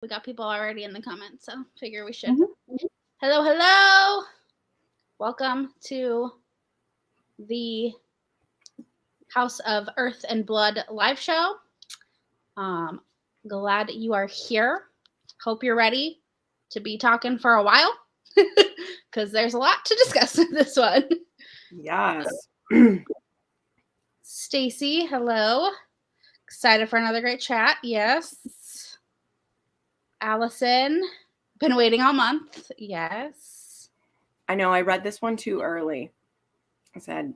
We got people already in the comments, so figure we should. Mm-hmm. Hello, hello. Welcome to the House of Earth and Blood live show. Glad you are here. Hope you're ready to be talking for a while because there's a lot to discuss in this one. Yes. Stacy, hello. Excited for another great chat. Yes. Allison, been waiting all month. Yes. I know I read this one too early. I said,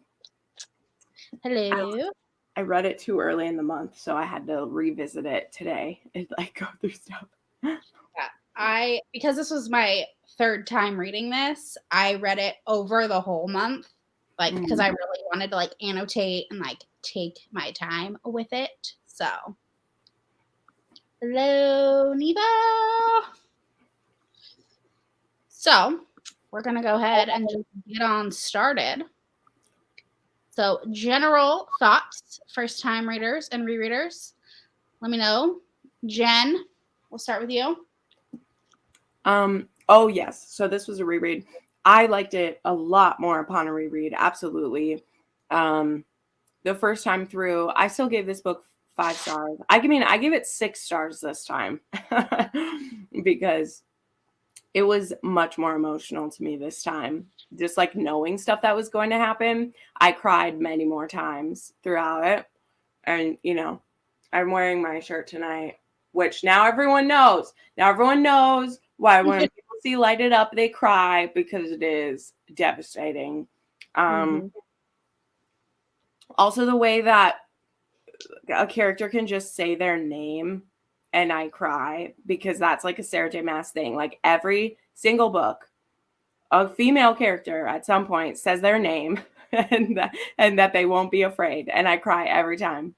hello. I read it too early in the month, so I had to revisit it today and like go through stuff. Yeah, because this was my third time reading this, I read it over the whole month, like because I really wanted to like annotate and like take my time with it. So, hello, Neva. So, we're gonna go ahead and just get on started. So, general thoughts, first time readers and rereaders. Let me know. Jen, we'll start with you. Oh yes. So this was a reread. I liked it a lot more upon a reread. Absolutely. The first time through, I still gave this book 5 stars. I give it 6 stars this time because it was much more emotional to me this time. Just like knowing stuff that was going to happen. I cried many more times throughout it. And, you know, I'm wearing my shirt tonight, which now everyone knows. Now everyone knows why when people see Light It Up, they cry, because it is devastating. Also, the way that a character can just say their name and I cry, because that's like a Sarah J. Maas thing. Like every single book, a female character at some point says their name and that they won't be afraid. And I cry every time.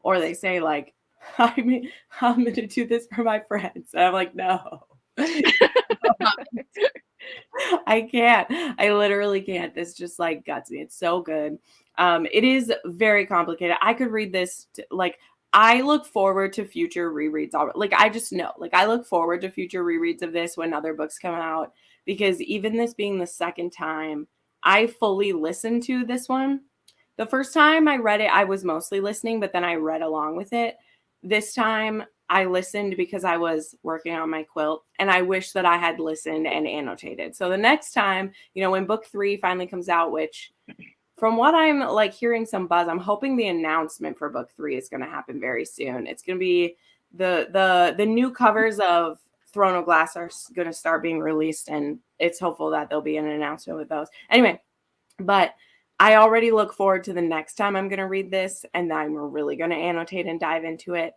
Or they say like, I'm going to do this for my friends. And I'm like, no. I can't. I literally can't. This just like guts me. It's so good. It is very complicated. I could read this I look forward to future rereads. Like I just know. Like I look forward to future rereads of this when other books come out, because even this being the second time, I fully listened to this one. The first time I read it, I was mostly listening, but then I read along with it. This time I listened because I was working on my quilt, and I wish that I had listened and annotated. So the next time, you know, when book 3 finally comes out, which from what I'm like hearing some buzz, I'm hoping the announcement for book 3 is going to happen very soon. It's going to be the new covers of Throne of Glass are going to start being released, and it's hopeful that there'll be an announcement with those. Anyway, but I already look forward to the next time I'm going to read this, and I'm really going to annotate and dive into it.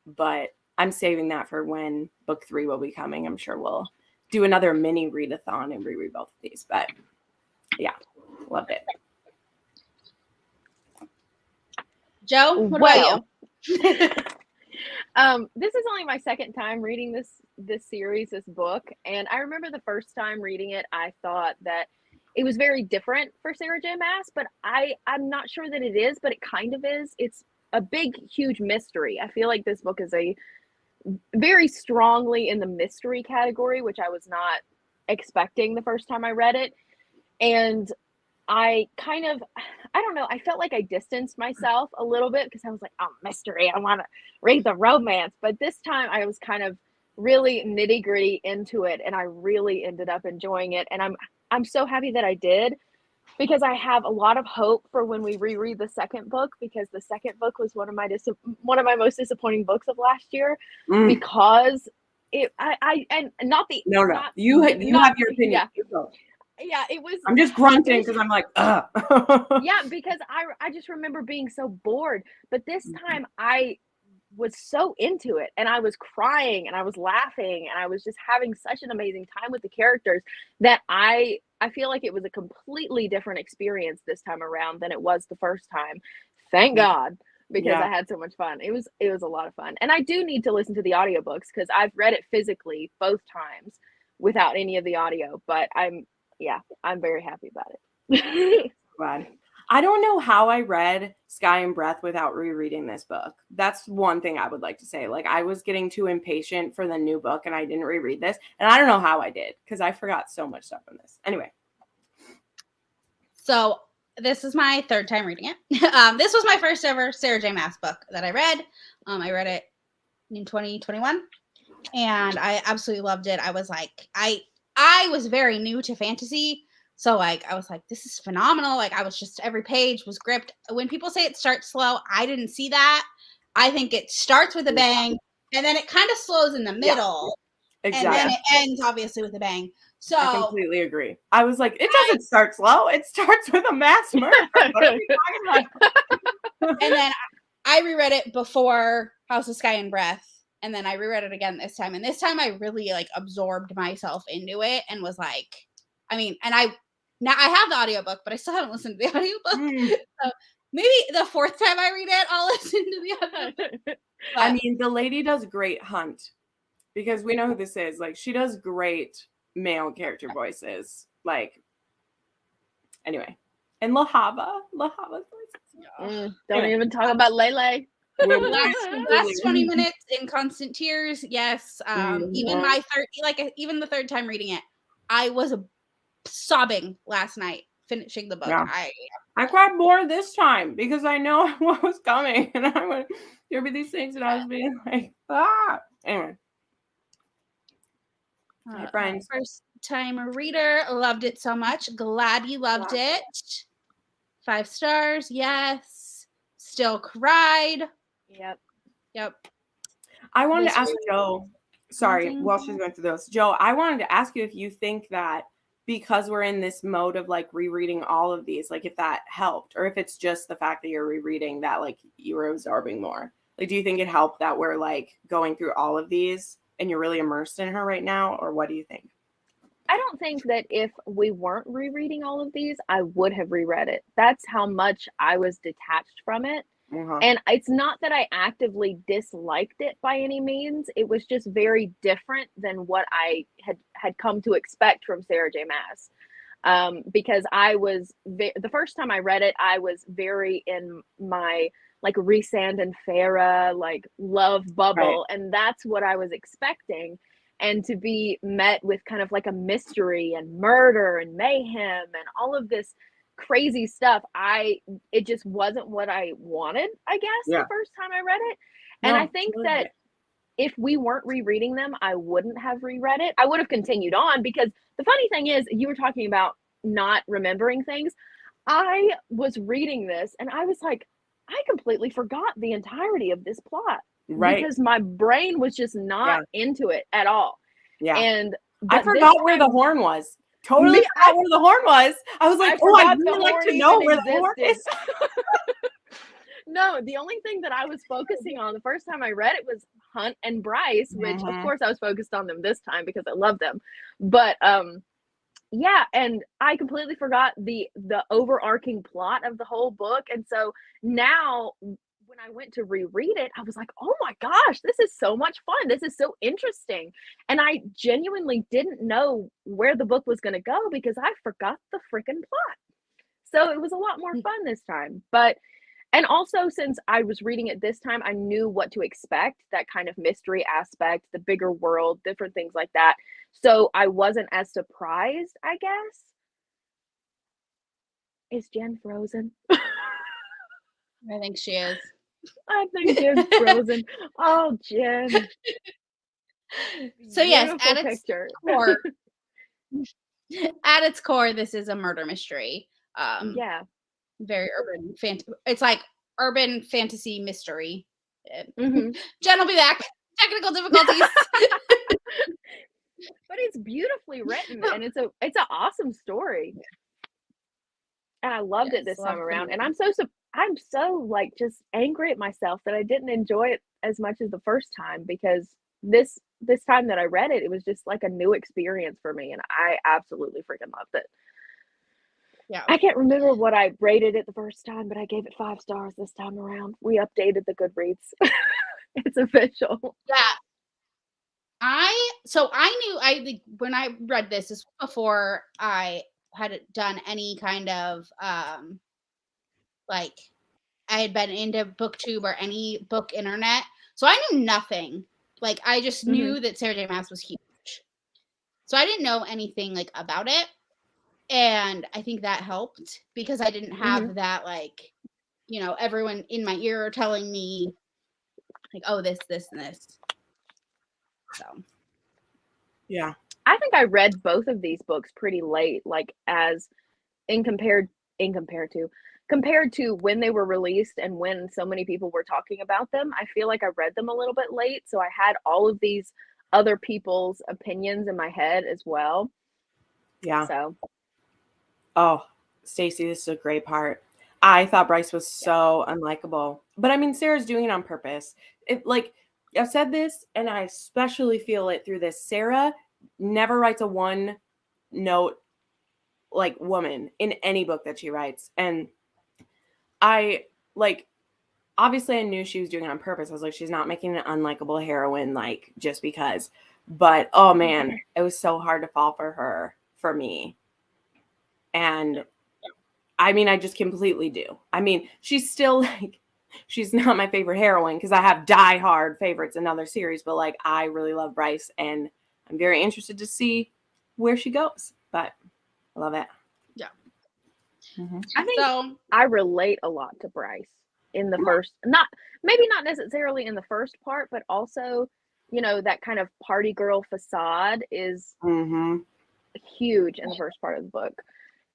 But I'm saving that for when book 3 will be coming. I'm sure we'll do another mini readathon and reread both of these. But yeah, loved it. Joe, what about you? This is only my second time reading this series, this book, and I remember the first time reading it, I thought that it was very different for Sarah J. Maas, but I'm not sure that it is, but it kind of is. It's a big, huge mystery. I feel like this book is a very strongly in the mystery category, which I was not expecting the first time I read it. And I kind of, I don't know, I felt like I distanced myself a little bit because I was like, oh, mystery, I want to read the romance. But this time I was kind of really nitty gritty into it, and I really ended up enjoying it. And I'm so happy that I did, because I have a lot of hope for when we reread the second book, because the second book was one of my most disappointing books of last year, because you have your opinion. Yeah, it was. I'm just grunting because I'm like, ugh. Yeah, because I just remember being so bored. But this time I was so into it, and I was crying, and I was laughing, and I was just having such an amazing time with the characters that I feel like it was a completely different experience this time around than it was the first time. Thank God, because I had so much fun. It was a lot of fun. And I do need to listen to the audiobooks, because I've read it physically both times without any of the audio, but I'm very happy about it. Glad. I don't know how I read Sky and Breath without rereading this book. That's one thing I would like to say. Like, I was getting too impatient for the new book and I didn't reread this. And I don't know how I did because I forgot so much stuff from this. Anyway. So this is my third time reading it. This was my first ever Sarah J. Maas book that I read. I read it in 2021 and I absolutely loved it. I was like, I was very new to fantasy. So like, I was like, this is phenomenal. Like I was just, every page was gripped. When people say it starts slow, I didn't see that. I think it starts with a bang and then it kind of slows in the middle. Yeah, exactly. And then it ends obviously with a bang. So I completely agree. I was like, it doesn't start slow. It starts with a mass murder. What are we talking about? And then I reread it before House of Sky and Breath. And then I reread it again this time. And this time I really like absorbed myself into it and was like, I mean, and I have the audiobook, but I still haven't listened to the audiobook. So maybe the fourth time I read it, I'll listen to the audiobook. I mean, the lady does great Hunt because we know who this is. Like, she does great male character voices. Like, anyway. And Lahava voices. Don't even talk about Lele. Last 20 minutes in constant tears. Yes. Even the third time reading it, I was sobbing last night finishing the book. Yeah. I cried more this time because I know what was coming, and I went, there'd be these things, and I was being like, Anyway. My friends. First time reader, loved it so much. Glad you loved it. 5 stars. Yes. Still cried. Yep. I wanted to ask Joe, sorry, while she's going through those. Joe, I wanted to ask you if you think that because we're in this mode of like rereading all of these, like if that helped, or if it's just the fact that you're rereading that like you were absorbing more. Like, do you think it helped that we're like going through all of these and you're really immersed in her right now, or what do you think? I don't think that if we weren't rereading all of these, I would have reread it. That's how much I was detached from it. And it's not that I actively disliked it by any means. It was just very different than what I had come to expect from Sarah J. Maas. Because I was the first time I read it, I was very in my like Rhysand and Farah like love bubble, and that's what I was expecting. And to be met with kind of like a mystery and murder and mayhem and all of this crazy stuff, it just wasn't what I wanted, I guess, the first time I read it. And I think that if we weren't rereading them, I wouldn't have reread it. I would have continued on, because the funny thing is, you were talking about not remembering things. I was reading this and I was like, I completely forgot the entirety of this plot. Because my brain was just not into it at all. And I forgot where the horn was. Totally forgot where the horn was. I was like, I'd really like to know where the horn is. No, the only thing that I was focusing on the first time I read it was Hunt and Bryce, which of course I was focused on them this time because I love them. But and I completely forgot the overarching plot of the whole book. And so now when I went to reread it, I was like, oh my gosh, this is so much fun. This is so interesting. And I genuinely didn't know where the book was going to go because I forgot the freaking plot. So it was a lot more fun this time. And also, since I was reading it this time, I knew what to expect, that kind of mystery aspect, the bigger world, different things like that. So I wasn't as surprised, I guess. Is Jen frozen? I think she is. I think Jen's frozen. Oh, Jen. So yes, at its core, this is a murder mystery. Very urban it's like urban fantasy mystery. Jen will be back. Technical difficulties. But it's beautifully written and it's an awesome story. And I loved it this time around. And I'm so like just angry at myself that I didn't enjoy it as much as the first time, because this time that I read it, it was just like a new experience for me, and I absolutely freaking loved it. Yeah. I can't remember what I rated it the first time, but I gave it 5 stars this time around. We updated the Goodreads. It's official. Yeah. I knew when I read this before I had done any kind of like I had been into BookTube or any book internet. So I knew nothing. Like I just knew that Sarah J. Maas was huge. So I didn't know anything like about it. And I think that helped because I didn't have that like, you know, everyone in my ear telling me like, oh, this, and this. So Yeah. I think I read both of these books pretty late, like as compared to when they were released and when so many people were talking about them. I feel like I read them a little bit late, so I had all of these other people's opinions in my head as well. Yeah. So. Oh, Stacey, this is a great part. I thought Bryce was so unlikable, but I mean, Sarah's doing it on purpose. Like I've said this, and I especially feel it through this. Sarah never writes a one note like woman in any book that she writes, and I like. Obviously, I knew she was doing it on purpose. I was like, she's not making an unlikable heroine like just because. But oh man, it was so hard to fall for her for me. And I mean, I just completely do. I mean, she's still like, she's not my favorite heroine because I have diehard favorites in other series, but like, I really love Bryce and I'm very interested to see where she goes. But I love it. yeah. I think I relate a lot to Bryce in the first, maybe not necessarily in the first part, but also, you know, that kind of party girl facade is huge in the first part of the book.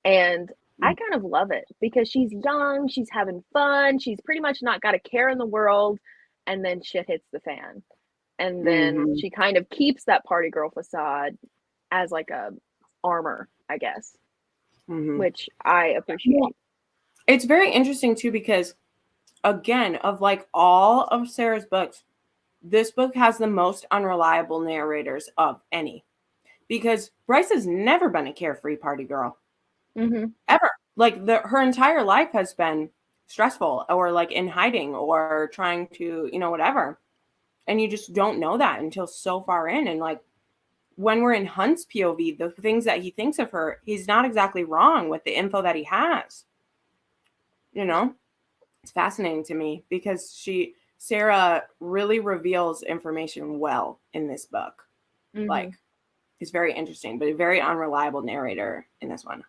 And I kind of love it because she's young, she's having fun, she's pretty much not got a care in the world, and then shit hits the fan. And then she kind of keeps that party girl facade as like a armor, I guess, which I appreciate. It's very interesting too because, again, of like all of Sarah's books, this book has the most unreliable narrators of any. Because Bryce has never been a carefree party girl. Ever. Like her entire life has been stressful or like in hiding or trying to, you know, whatever. And you just don't know that until so far in. And like when we're in Hunt's POV, the things that he thinks of her, he's not exactly wrong with the info that he has. You know, it's fascinating to me because Sarah really reveals information well in this book. Like, it's very interesting, but a very unreliable narrator in this one.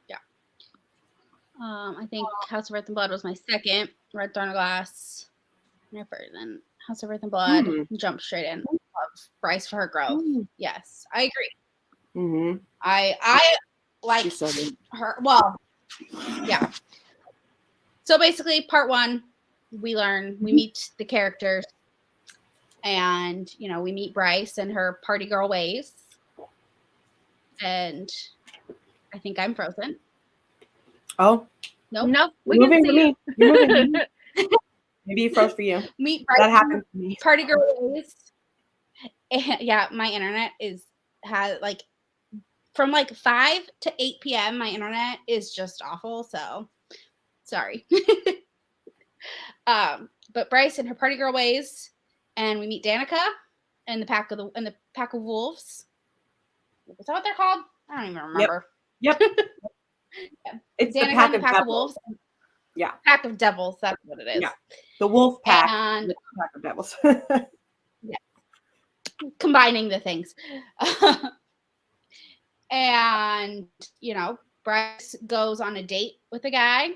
Yeah. I think House of Earth and Blood was my second. Red Thorn of Glass. Then House of Earth and Blood. Jump straight in. Love Bryce for her growth. Yes, I agree. I like her. Well, yeah. So basically, part one, we meet the characters. And, you know, we meet Bryce and her party girl ways. And I think I'm frozen. Oh. Nope. We can see you. You're moving. Maybe it froze for you. Meet Bryce. That happened to me. Party girl ways. And, yeah, my internet has like from like 5 to 8 p.m. My internet is just awful. So sorry. But Bryce and her party girl ways. And we meet Danica and the pack of wolves. Is that what they're called? I don't even remember. Yep. Yeah. It's Danica the pack of wolves. Yeah. Pack of devils. That's what it is. Yeah. The wolf pack. And the pack of devils. Yeah. Combining the things. And, you know, Bryce goes on a date with a guy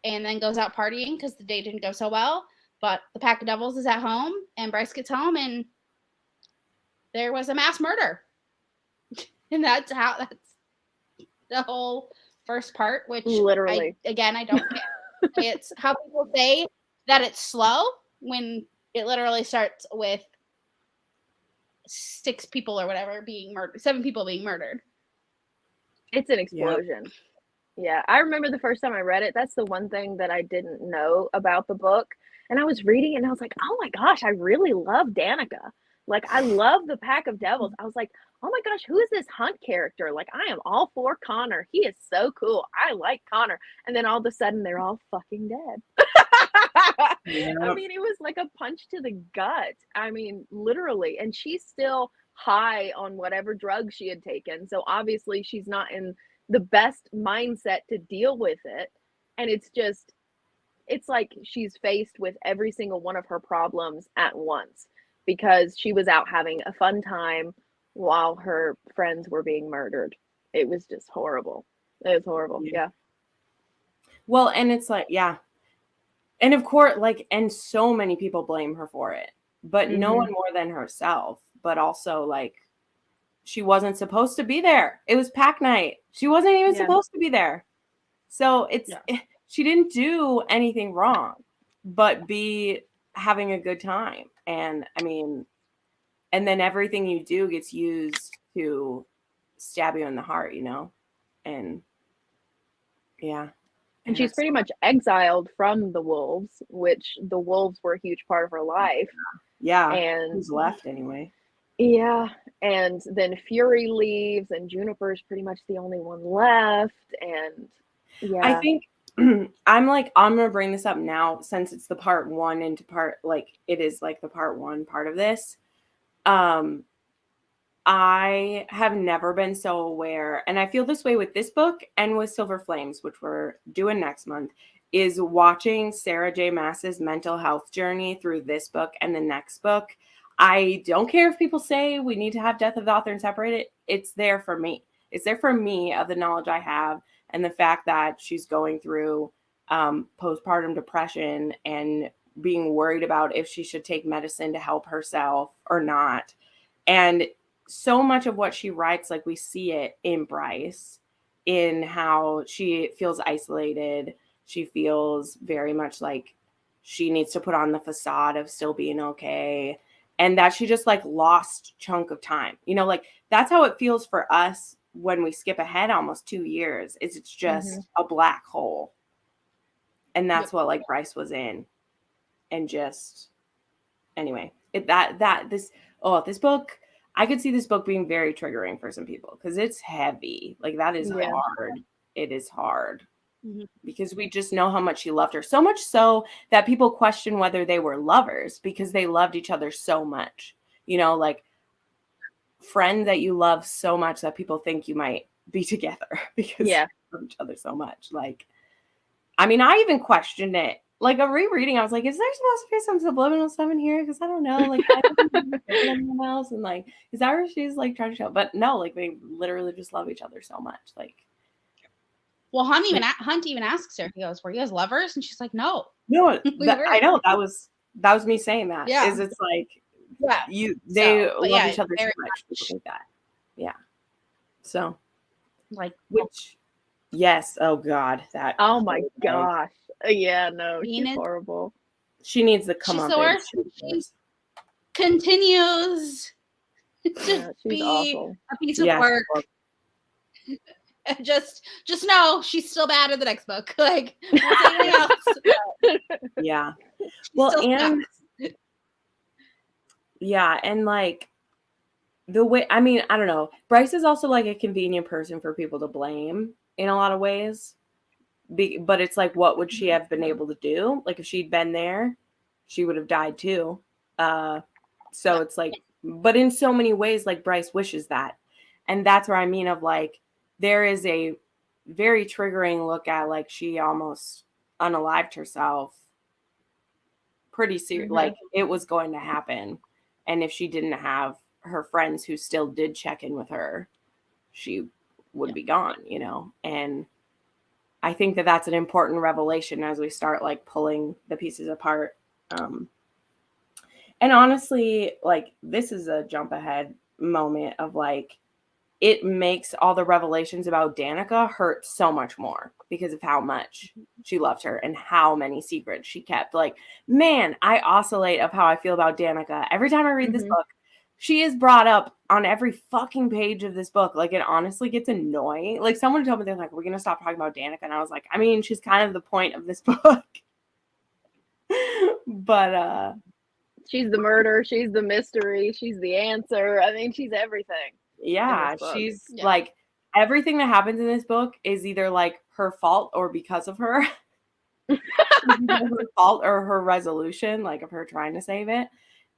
and then goes out partying because the date didn't go so well. But the pack of devils is at home, and Bryce gets home, and there was a mass murder. And that's the whole first part, which literally, I don't get. It's how people say that it's slow when it literally starts with 6 people or whatever being murdered, 7 people being murdered. It's an explosion. Yeah, I remember the first time I read it. That's the one thing that I didn't know about the book. And I was reading it and I was like, oh my gosh, I really love Danica. Like, I love the pack of devils. I was like, oh my gosh, who is this Hunt character? Like, I am all for Connor. He is so cool. I like Connor. And then all of a sudden, they're all fucking dead. I mean, it was like a punch to the gut. I mean, literally. And she's still high on whatever drugs she had taken. So obviously, she's not in the best mindset to deal with it. And it's like she's faced with every single one of her problems at once because she was out having a fun time while her friends were being murdered. It was just horrible. It was horrible. Yeah. Well, and it's like, yeah. And of course, like, and so many people blame her for it, but no one more than herself. But also, like, she wasn't supposed to be there. It was pack night. She wasn't even supposed to be there. So she didn't do anything wrong, but be having a good time. And I mean, and then everything you do gets used to stab you in the heart, you know? And yeah. And she's pretty much exiled from the wolves, which the wolves were a huge part of her life. Yeah. And who's left anyway. Yeah. And then Fury leaves and Juniper's pretty much the only one left. And yeah. I think I'm gonna bring this up now since it's the part one into part, like, it is like the part one part of this. I have never been so aware, and I feel this way with this book and with Silver Flames, which we're doing next month, is watching Sarah J. Maas's mental health journey through this book and the next book. I don't care if people say we need to have Death of the Author and separate it. It's there for me. It's there for me of the knowledge I have and the fact that she's going through postpartum depression and being worried about if she should take medicine to help herself or not. And so much of what she writes, like, we see it in Bryce, in how she feels isolated. She feels very much like she needs to put on the facade of still being okay, and that she just, like, lost chunk of time. You know, like, that's how it feels for us when we skip ahead almost 2 years. It's just a black hole. And that's what, like, Bryce was in. And just, anyway, this book, I could see this book being very triggering for some people because it's heavy. Like, that is hard. It is hard because we just know how much she loved her. So much so that people question whether they were lovers because they loved each other so much. You know, like, friend that you love so much that people think you might be together because you love each other so much. Like, I mean, I even questioned it. Like, a rereading, I was like, is there supposed to be some subliminal stuff in here? Because I don't know. Like, I don't know anyone else. And, like, is that where she's, like, trying to show? But no, like, they literally just love each other so much. Like, well, Hunt even asks her. He goes, "Were you guys lovers?" And she's like, "No." No, I know that was me saying that. Yeah. Is it's like, they love each other so much. People like that. Yeah. So, like, which, yes. Oh God, that. Oh my gosh. Yeah, no, she's horrible. She needs to come up. She continues to be awful. a piece of work. Just know she's still bad in the next book. Like, anything else. Yeah. Well, and yeah, and like the way, I mean, I don't know. Bryce is also like a convenient person for people to blame in a lot of ways. But it's like, what would she have been able to do? Like, if she'd been there, she would have died too. So it's like, but in so many ways, like, Bryce wishes that. And that's where I mean of, like, there is a very triggering look at, like, she almost unalived herself pretty serious. Like, it was going to happen. And if she didn't have her friends who still did check in with her, she would be gone, you know? And I think that that's an important revelation as we start, like, pulling the pieces apart. And honestly, like, this is a jump ahead moment of, like, it makes all the revelations about Danica hurt so much more because of how much she loved her and how many secrets she kept. Like, man, I oscillate of how I feel about Danica. Every time I read this book, she is brought up on every fucking page of this book. Like, it honestly gets annoying. Like, someone told me, they're like, we're going to stop talking about Danica. And I was like, I mean, she's kind of the point of this book. But, she's the murder. She's the mystery. She's the answer. I mean, she's everything. Yeah, she's like, everything that happens in this book is either like her fault or because of her. Her fault or her resolution, like, of her trying to save it.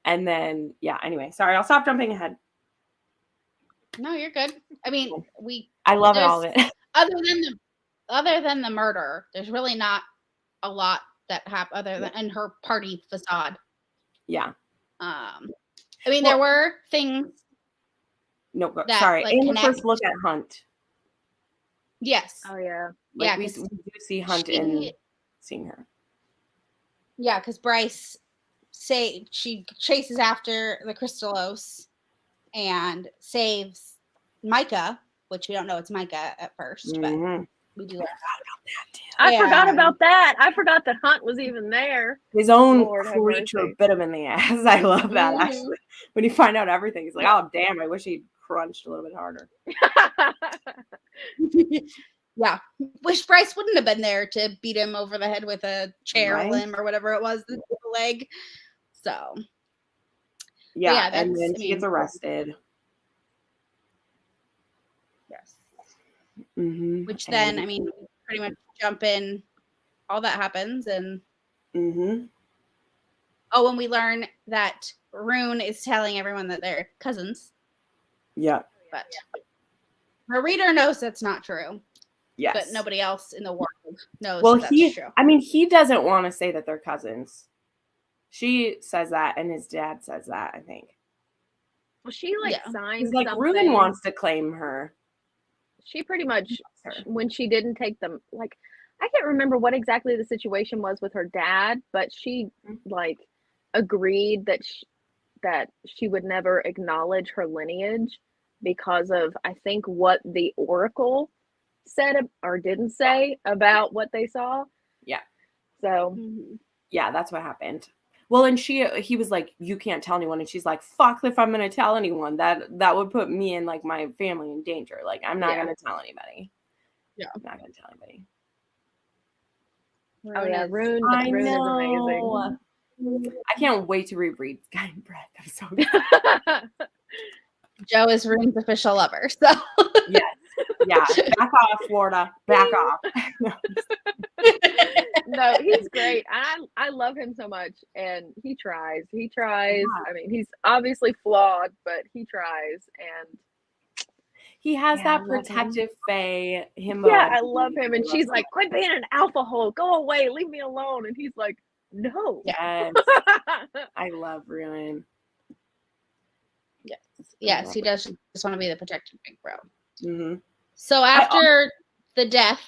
And then, yeah, anyway, sorry, I'll stop jumping ahead. No, you're good. I mean, I love all of it. other than the murder, there's really not a lot that happened other than in her party facade. Yeah. I mean, there were things. No, that, sorry. like, And the connect. first look at Hunt. Yes. Oh yeah. Like Yeah, we 'cause do see Hunt in seeing her. Yeah, because Bryce she chases after the Crystallos and saves Micah, which we don't know it's Micah at first, but Mhm. we do learn. I forgot And- about that. I forgot that Hunt was even there. His own Lord have creature mercy. bit him in the ass. I love that, Mhm. actually. When you find out everything, he's like, oh, damn, I wish he'd crunched a little bit harder. Yeah. Wish Bryce wouldn't have been there to beat him over the head with a chair Right? limb or whatever it was, the leg. So, Yeah, yeah, and then she gets arrested. Yes. Mm-hmm. Which then, I mean, we pretty much jump in, all that happens, and Mm-hmm. oh, and we learn that Rune is telling everyone that they're cousins. Yeah. But her reader knows that's not true. Yes. But nobody else in the world knows that's true. I mean, he doesn't want to say that they're cousins. She says that, and his dad says that, I think. Well, she signed He's like, something. Rune wants to claim her. She pretty much, when she didn't take them, I can't remember what exactly the situation was with her dad, but she agreed that she would never acknowledge her lineage because of, I think, what the Oracle said or didn't say about what they saw. Yeah. So. Yeah, that's what happened. Well, and he was like, you can't tell anyone. And she's like, fuck if I'm going to tell anyone. That would put me and like my family in danger. Like, I'm not going to tell anybody. Yeah. I'm not going to tell anybody. Oh yeah, Rune is amazing. I can't wait to reread Sky and Breath. I'm so excited. Joe is Rune's official lover. So yes. Yeah. Back off, Florida. Back off. No, he's great. I love him so much, and he tries. Yeah. I mean, he's obviously flawed, but he tries, and he has that protective fae. I love him, and she's like, "Quit being an alpha hole. Go away. Leave me alone." And he's like, "No." Yes. I love Rune. Yes, he does just want to be the protected big bro. Mm-hmm. So after the death,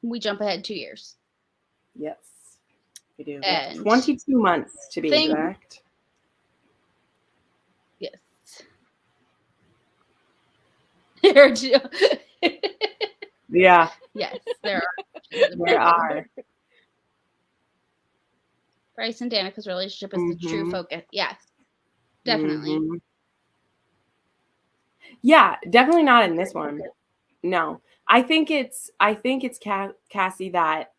we jump ahead 2 years. Yes, we do. And 22 months to be exact. Yes. Yeah. Yes, there are. There are. Bryce and Danica's relationship is the true focus. Yes, definitely. Mm-hmm. Yeah, definitely not in this one. No, I think it's Cassie that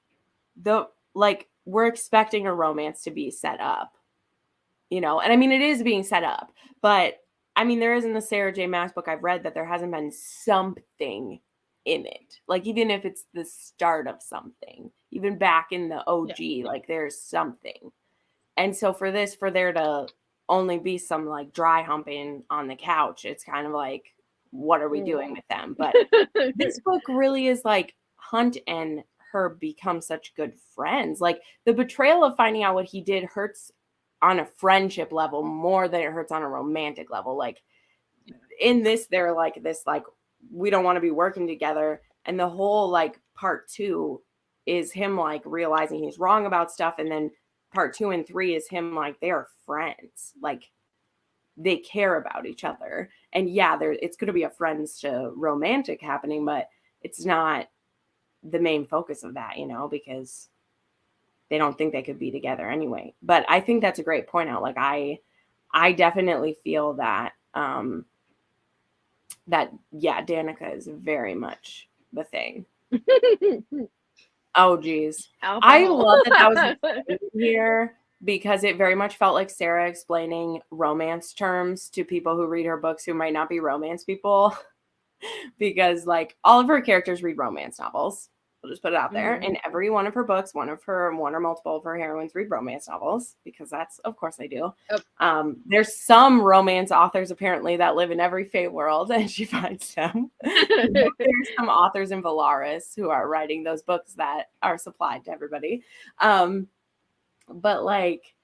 we're expecting a romance to be set up, and I mean it is being set up, but I mean there is in the Sarah J. Maas book I've read that there hasn't been something in it, like even if it's the start of something, even back in the OG, like there's something, and so for there to only be some like dry humping on the couch, it's kind of like, what are we doing with them? But this book really is like Hunt and her become such good friends. Like the betrayal of finding out what he did hurts on a friendship level more than it hurts on a romantic level. Like in this, they're like this, like, we don't want to be working together. And the whole like part 2 is him like realizing he's wrong about stuff. And then part 2 and 3 is him like, they are friends. Like they care about each other. And yeah, it's going to be a friends to romantic happening, but it's not the main focus of that, because they don't think they could be together anyway. But I think that's a great point out. Like I definitely feel that, Danica is very much the thing. Oh, geez. I love that was here because it very much felt like Sarah explaining romance terms to people who read her books who might not be romance people. Because like all of her characters read romance novels. I'll just put it out there. In every one of her books, one or multiple of her heroines read romance novels, because that's, of course, I do. There's some romance authors apparently that live in every Fae world, and she finds them. There's some authors in Valaris who are writing those books that are supplied to everybody. But like,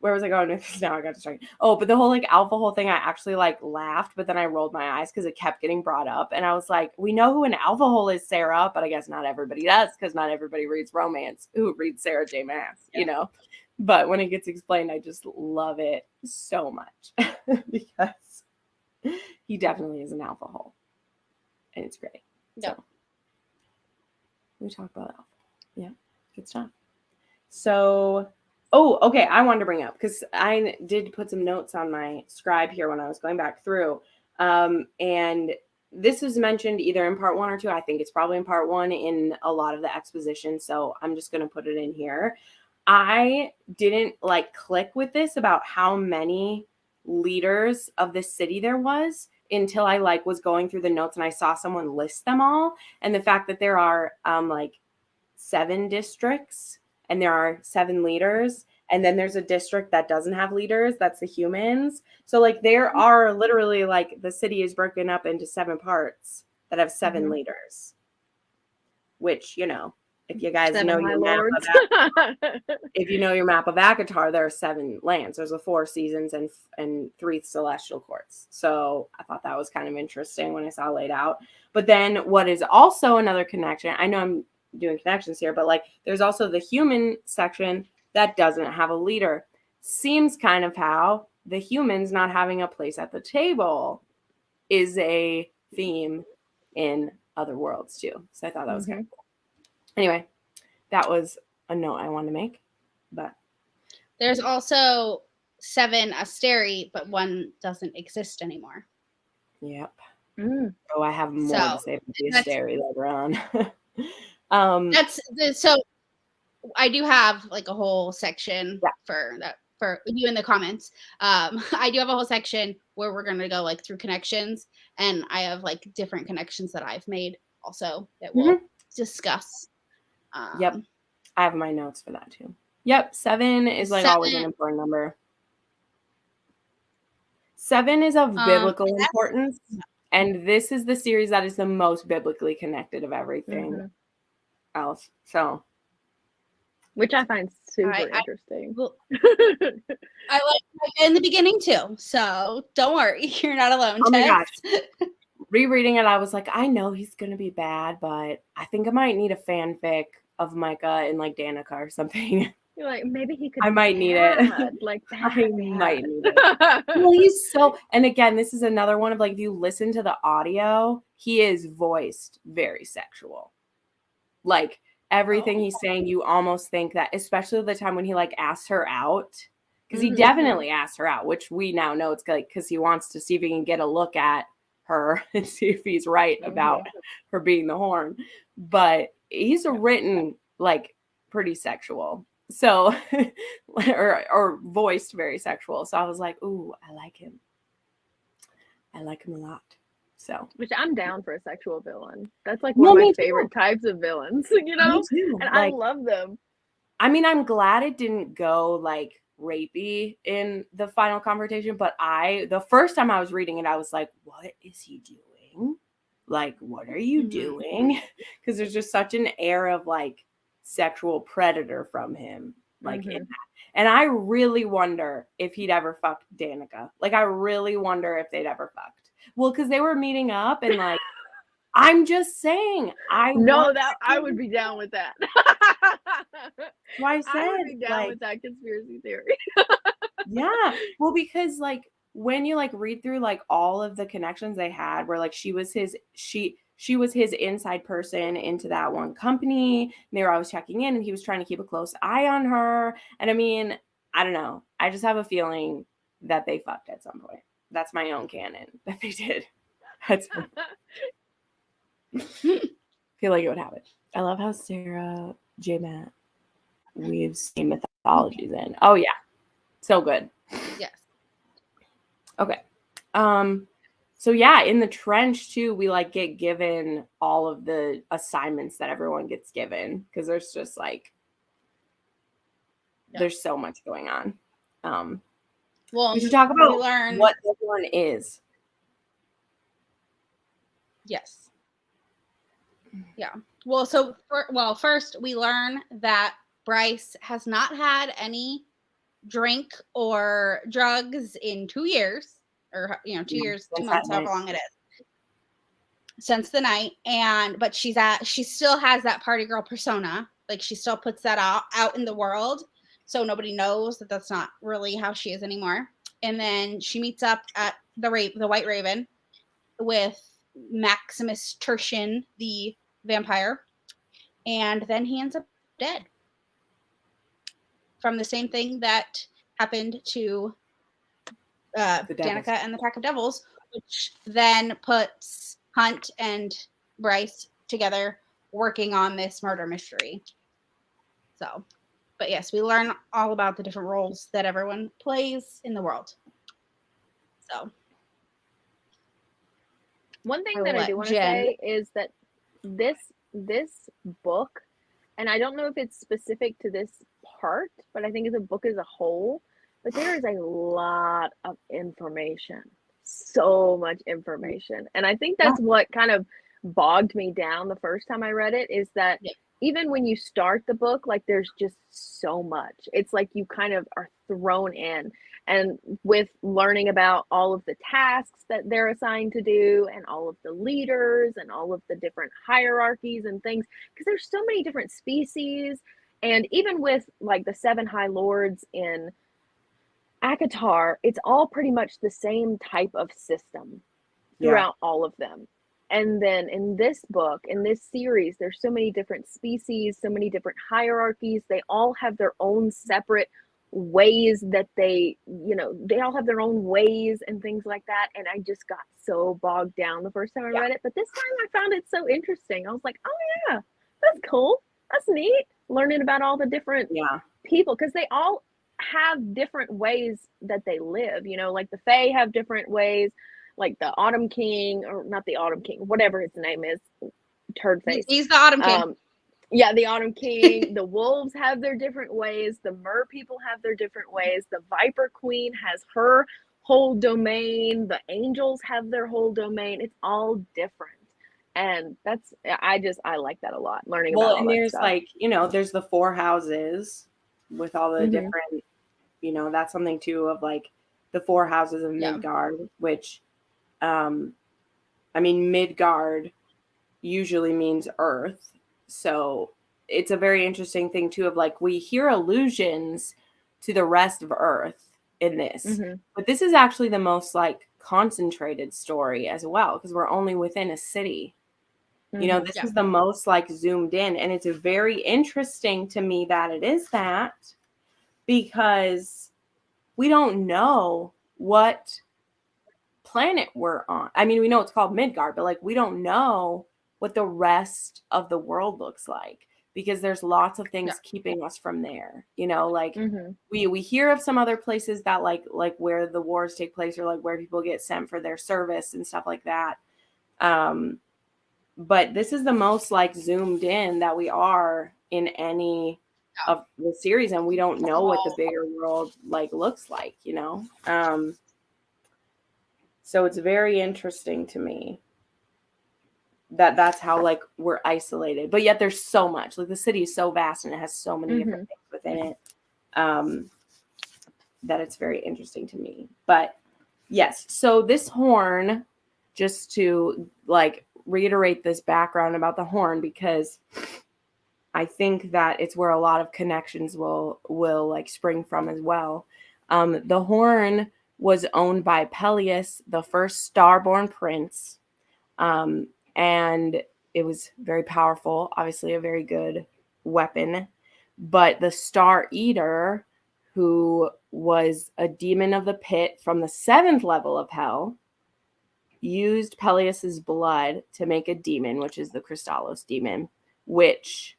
where was I going with this? Now I got distracted. Oh, but the whole like alpha hole thing, I actually like laughed, but then I rolled my eyes because it kept getting brought up. And I was like, we know who an alpha hole is, Sarah, but I guess not everybody does, because not everybody reads romance who reads Sarah J. Maas, you know? But when it gets explained, I just love it so much because he definitely is an alpha hole. And it's great. Yeah. So we talk about alpha. Yeah, good stuff. So... Oh, okay. I wanted to bring up, because I did put some notes on my scribe here when I was going back through. And this was mentioned either in part 1 or 2. I think it's probably in part 1 in a lot of the exposition. So I'm just going to put it in here. I didn't like click with this about how many leaders of this city there was until I like was going through the notes and I saw someone list them all. And the fact that there are like 7 districts. And there are 7 leaders. And then there's a district that doesn't have leaders. That's the humans. So like there are literally like the city is broken up into 7 parts that have 7 leaders. Which, you know, if you guys know your map if you know your map of Akatar, there are 7 lands. There's the 4 seasons and 3 celestial courts. So I thought that was kind of interesting when I saw it laid out. But then what is also another connection, I know I'm doing connections here, but like there's also the human section that doesn't have a leader. Seems kind of how the humans not having a place at the table is a theme in other worlds too. So I thought that was kind of cool. Anyway, that was a note I wanted to make. But there's also 7 Asteri, but 1 doesn't exist anymore. Yep. Oh, I have more to say about the Asteri later on. So I do have like a whole section for that for you in the comments. I do have a whole section where we're going to go like through connections, and I have like different connections that I've made also that we'll discuss. Yep. I have my notes for that too. Yep. 7 is like always an important number. 7 is of biblical importance. And this is the series that is the most biblically connected of everything else. So, which I find super interesting. I like in the beginning too. So don't worry, you're not alone. Oh my gosh. Rereading it, I was like, I know he's gonna be bad, but I think I might need a fanfic of Micah and like Danica or something. You're like, maybe he could. I might need it. Like I might need it. Well, he's so. And again, this is another one of like, if you listen to the audio, he is voiced very sexual. Like everything he's saying, you almost think that, especially the time when he like asked her out, because he definitely asked her out, which we now know it's like because he wants to see if he can get a look at her and see if he's right about her being the horn. But he's written like pretty sexual. So, or voiced very sexual. So I was like, ooh, I like him. I like him a lot. So, which I'm down for a sexual villain. That's like one of my favorite types of villains, you know? And like, I love them. I mean, I'm glad it didn't go like rapey in the final confrontation, but the first time I was reading it, I was like, what is he doing? Like, what are you doing? Because there's just such an air of like sexual predator from him, like in that. And I really wonder if he'd ever fucked Danica. Like, I really wonder if they'd ever fucked. Well, because they were meeting up and like, I'm just saying, I would be down with that. Why I would be down with that conspiracy theory. Yeah. Well, because like when you like read through like all of the connections they had, where like she was his inside person into that one company, and they were always checking in, and he was trying to keep a close eye on her. And I mean, I don't know. I just have a feeling that they fucked at some point. That's my own canon that they did. Feel like it would happen. I love how Sarah J. Maas weaves same mythologies in. Oh yeah. So good. Yes. Okay. So yeah, in the trench too, we like get given all of the assignments that everyone gets given because there's just like there's so much going on. Well, we should talk about learn what this one is. Yes. Yeah. Well, so first we learn that Bryce has not had any drink or drugs in 2 years, or 2 years, 2 months, however long it is, since the night. But she still has that party girl persona. Like, she still puts that out in the world, so nobody knows that that's not really how she is anymore. And then she meets up at the White Raven with Maximus Tertian, the vampire, and then he ends up dead from the same thing that happened to Danica and the Pack of Devils, which then puts Hunt and Bryce together working on this murder mystery. So, but yes, we learn all about the different roles that everyone plays in the world. So, one thing that I do want to say is that this book, and I don't know if it's specific to this part, but I think as a book as a whole, but there is a lot of information, so much information. And I think that's what kind of bogged me down the first time I read it, is that even when you start the book, like, there's just so much. It's like you kind of are thrown in. And with learning about all of the tasks that they're assigned to do, and all of the leaders, and all of the different hierarchies and things, because there's so many different species. And even with like the 7 High Lords in ACOTAR, it's all pretty much the same type of system throughout all of them. And then in this book, in this series, there's so many different species, so many different hierarchies. They all have their own separate ways that they all have their own ways and things like that. And I just got so bogged down the first time I read it. But this time I found it so interesting. I was like, oh yeah, that's cool. That's neat. Learning about all the different people, because they all have different ways that they live. Like the Fae have different ways, like the Autumn King, or not the Autumn King, whatever his name is, Turdface. He's the Autumn King. Yeah, the Autumn King. The wolves have their different ways. The mer people have their different ways. The Viper Queen has her whole domain. The angels have their whole domain. It's all different. And I like that a lot, learning about all and that there's stuff. like, there's the 4 houses with all the different, that's something too, of like the 4 houses of Midgard, which, Midgard usually means Earth. So it's a very interesting thing too, of like, we hear allusions to the rest of Earth in this, but this is actually the most like concentrated story as well, because we're only within a city. This is the most like zoomed in, and it's very interesting to me that it is that, because we don't know what planet we're on. We know it's called Midgard, but like, we don't know what the rest of the world looks like, because there's lots of things keeping us from there. Like we hear of some other places that like where the wars take place, or like where people get sent for their service and stuff like that. But this is the most like zoomed in that we are in any of the series, and we don't know what the bigger world like looks like, so it's very interesting to me that that's how like we're isolated, but yet there's so much. Like, the city is so vast and it has so many different things within it, that it's very interesting to me. But yes, so this horn, just to like reiterate this background about the horn, because I think that it's where a lot of connections will like spring from as well. The horn was owned by Peleus, the first starborn prince, and it was very powerful, obviously a very good weapon. But the Star Eater, who was a demon of the pit from the 7th level of hell, used Peleus's blood to make a demon, which is the Crystallos demon, which,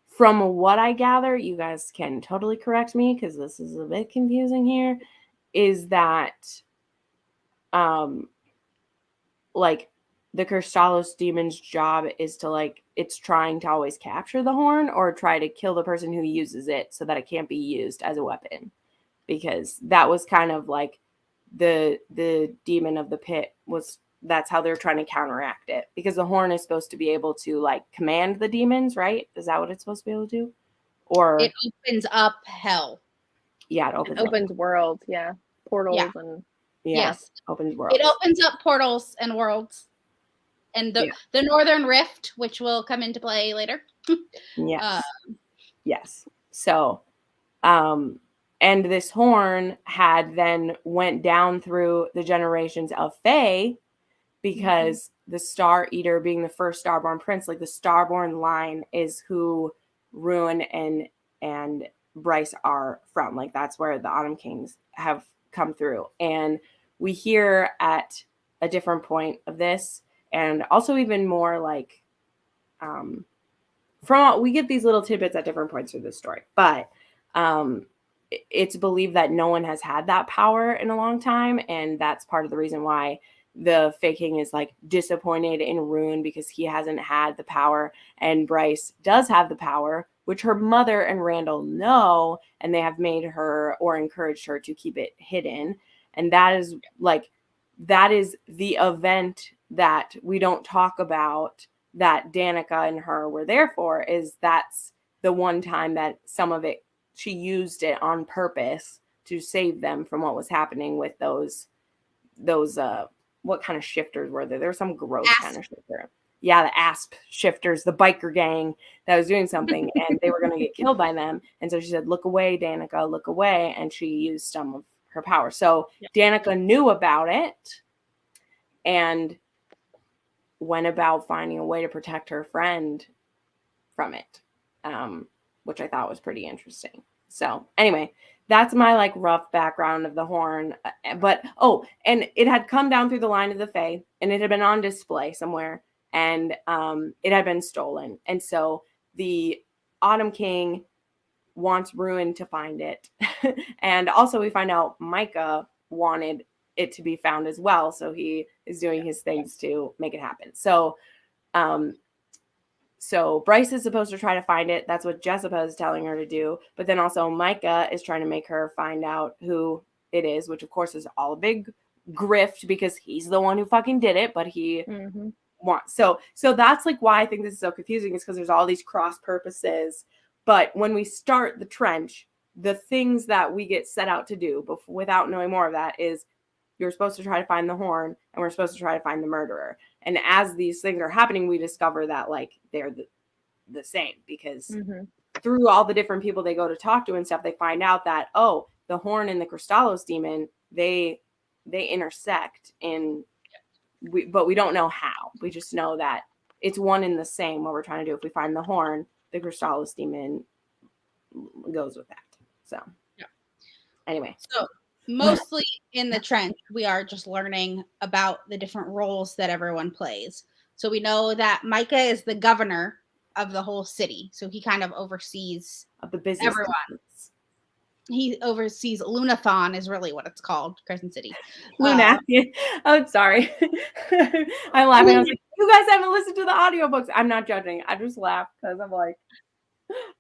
from what I gather, you guys can totally correct me because this is a bit confusing here, is that like the Kristalos demon's job is to like, it's trying to always capture the horn or try to kill the person who uses it so that it can't be used as a weapon. Because that was kind of like the demon of the pit was, that's how they're trying to counteract it, because the horn is supposed to be able to like command the demons, right? Is that what it's supposed to be able to do? Or it opens up hell. Yeah, it opens worlds, portals, and yes, opens worlds. It opens up portals and worlds, and the Northern Rift, which will come into play later. Yes. Yes. So, and this horn had then went down through the generations of Fae, because the Star Eater, being the first Starborn prince, like the Starborn line is who Ruin and Bryce are from. Like that's where the Autumn Kings have come through. And we hear at a different point of this, and also even more like we get these little tidbits at different points through this story, but it's believed that no one has had that power in a long time, and that's part of the reason why the Fae King is like disappointed in Ruin, because he hasn't had the power, and Bryce does have the power, which her mother and Randall know, and they have made her or encouraged her to keep it hidden. And that is the event that we don't talk about, that Danica and her were there for, is that's the one time that some of it, she used it on purpose to save them from what was happening with those what kind of shifters were there? There was some gross kind of shifter. Yeah, the Asp shifters, the biker gang that was doing something, and they were going to get killed by them. And so she said, "Look away, Danica, look away." And she used some of her power. So Danica knew about it and went about finding a way to protect her friend from it, which I thought was pretty interesting. So anyway, that's my like rough background of the horn. But and it had come down through the line of the Fae, and it had been on display somewhere, and it had been stolen. And so the Autumn King wants Ruin to find it. And also we find out Micah wanted it to be found as well, so he is doing his things to make it happen. So so Bryce is supposed to try to find it. That's what Jessica is telling her to do. But then also Micah is trying to make her find out who it is, which of course is all a big grift, because he's the one who fucking did it, but he wants. So that's like why I think this is so confusing, is because there's all these cross purposes. But when we start the trench, the things that we get set out to do without knowing more of that is, you're supposed to try to find the horn, and we're supposed to try to find the murderer. And as these things are happening, we discover that like they're the same, because through all the different people they go to talk to and stuff, they find out that, the horn and the Kristalos demon, they intersect but we don't know how. We just know that it's one and the same what we're trying to do. If we find the horn, the Kristalos demon goes with that. So anyway. So mostly in the trench, we are just learning about the different roles that everyone plays. So we know that Micah is the governor of the whole city. So he kind of oversees of the business. Everyone. He oversees Lunathon is really what it's called, Crescent City. Lunathon. I'm sorry. I'm laughing. I was like, you guys haven't listened to the audiobooks. I'm not judging. I just laugh because I'm like,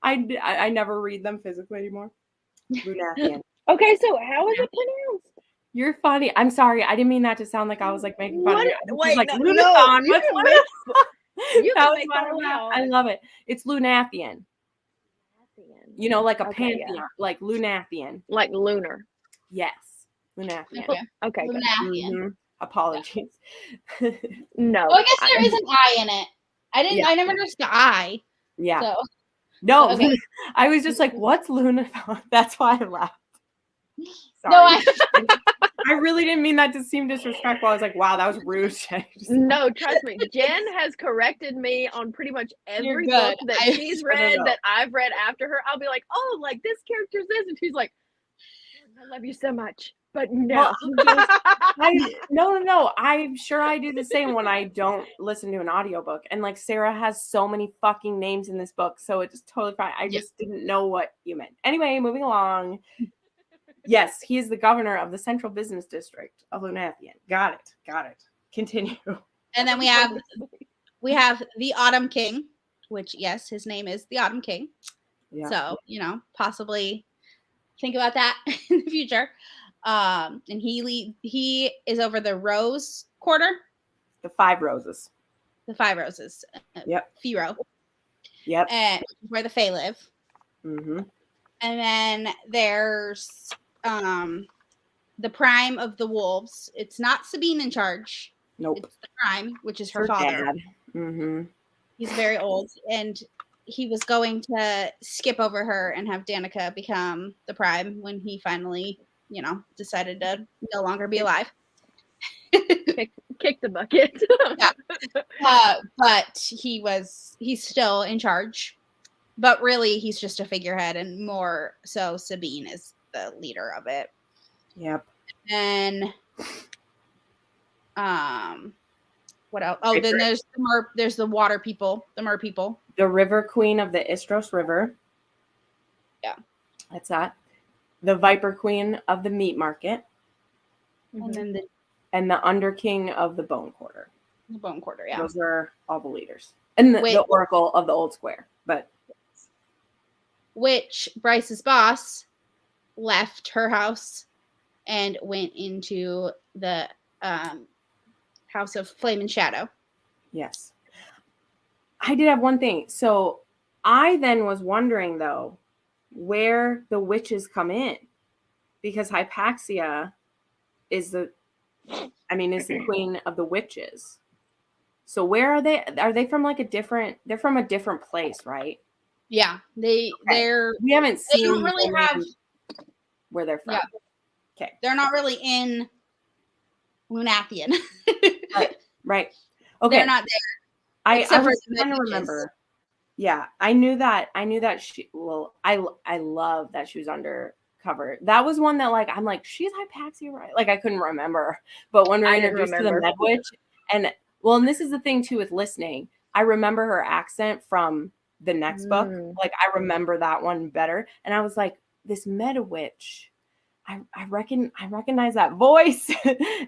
I never read them physically anymore. Lunathon. Okay, so how is it pronounced? You're funny. I'm sorry. I didn't mean that to sound like I was like making fun of you. Wait, like, no, Lunathon. You can make fun of me. I love it. It's Lunathian. You know, like a pantheon, like Lunathian. Like lunar. Yes. Lunathian. Okay. Lunathian. Apologies. No. Well, I guess there is an I in it. I never noticed the I. Yeah. So. No, okay. I was just like, what's Lunathon? That's why I laughed. Sorry. No, I really didn't mean that to seem disrespectful. I was like, wow, that was rude. No, trust me. Jen has corrected me on pretty much every book that she's read that I've read after her. I'll be like, oh, like this character's this. And she's like, I love you so much. But no. No. I'm sure I do the same when I don't listen to an audiobook. And like Sarah has so many fucking names in this book. So it's totally fine. I just didn't know what you meant. Anyway, moving along. Yes, he is the governor of the Central Business District of Lunathian. Got it. Continue. And then we have the Autumn King, which, yes, his name is the Autumn King. Yeah. So, possibly think about that in the future. And he is over the Rose Quarter. The 5 Roses. The 5 Roses. Yep. Firo. Yep. And where the Fae live. Mm-hmm. And then there's the Prime of the Wolves. It's not Sabine in charge. Nope. It's the Prime, which is her father. Dad. Mm-hmm. He's very old, and he was going to skip over her and have Danica become the Prime when he finally, decided to no longer be alive. Kick the bucket. Yeah. But he's still in charge. But really, he's just a figurehead, and more so Sabine is the leader of it. Yep. And what else? Oh, then there's the water people, the mer people. The River Queen of the Istros River. Yeah. That's that. The Viper Queen of the Meat Market. And then the Under King of the Bone Quarter. the Bone Quarter, yeah. Those are all the leaders. And the Oracle of the Old Square. But which Bryce's boss left her house and went into the House of Flame and Shadow. Yes. I did have one thing. So I then was wondering, though, where the witches come in. Because Hypaxia is the queen of the witches. So where are they? Are they from they're from a different place, right? Yeah. We haven't seen don't really have where they're from. Yeah. Okay. They're not really in Lunathian. Right. Okay. They're not there. I was trying to remember. Yeah, I knew that she. Well, I love that she was undercover. That was one that I'm like, she's Hypaxia, right? I couldn't remember. But when we were introduced to the Med Witch, and this is the thing too with listening. I remember her accent from the next book. I remember that one better, and I was like, this Meta Witch. I recognize that voice.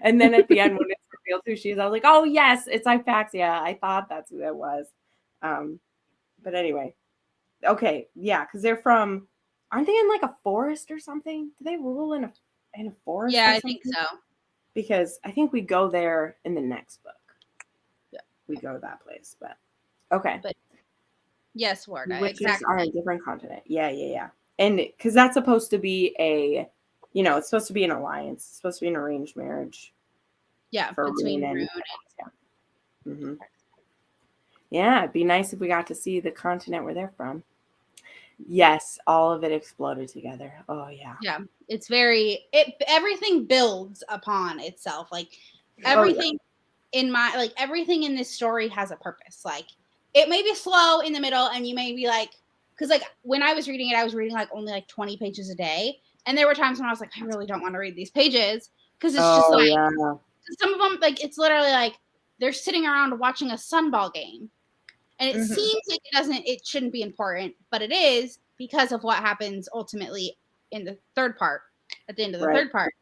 And then at the end when it's revealed who she is, I was like, oh yes, it's Hypaxia. I thought that's who that was. But anyway. Okay, yeah, because they're from, aren't they in a forest or something? Do they rule in a forest? Yeah, I think so. Because I think we go there in the next book. Yeah. We go to that place, but okay. But yes, Warda, witches exactly. are a different continent. Yeah. And because that's supposed to be it's supposed to be an alliance. It's supposed to be an arranged marriage. Yeah, between Rune and mm-hmm. Yeah, it'd be nice if we got to see the continent where they're from. Yes, all of it exploded together. Oh yeah. Yeah, it's everything builds upon itself. Everything everything in this story has a purpose. It may be slow in the middle, and you may be because when I was reading it, I was reading only 20 pages a day. And there were times when I was like, I really don't want to read these pages because it's just some of them, it's literally they're sitting around watching a sunball game. And it seems like it shouldn't be important, but it is because of what happens ultimately in the third part, at the end of the third part.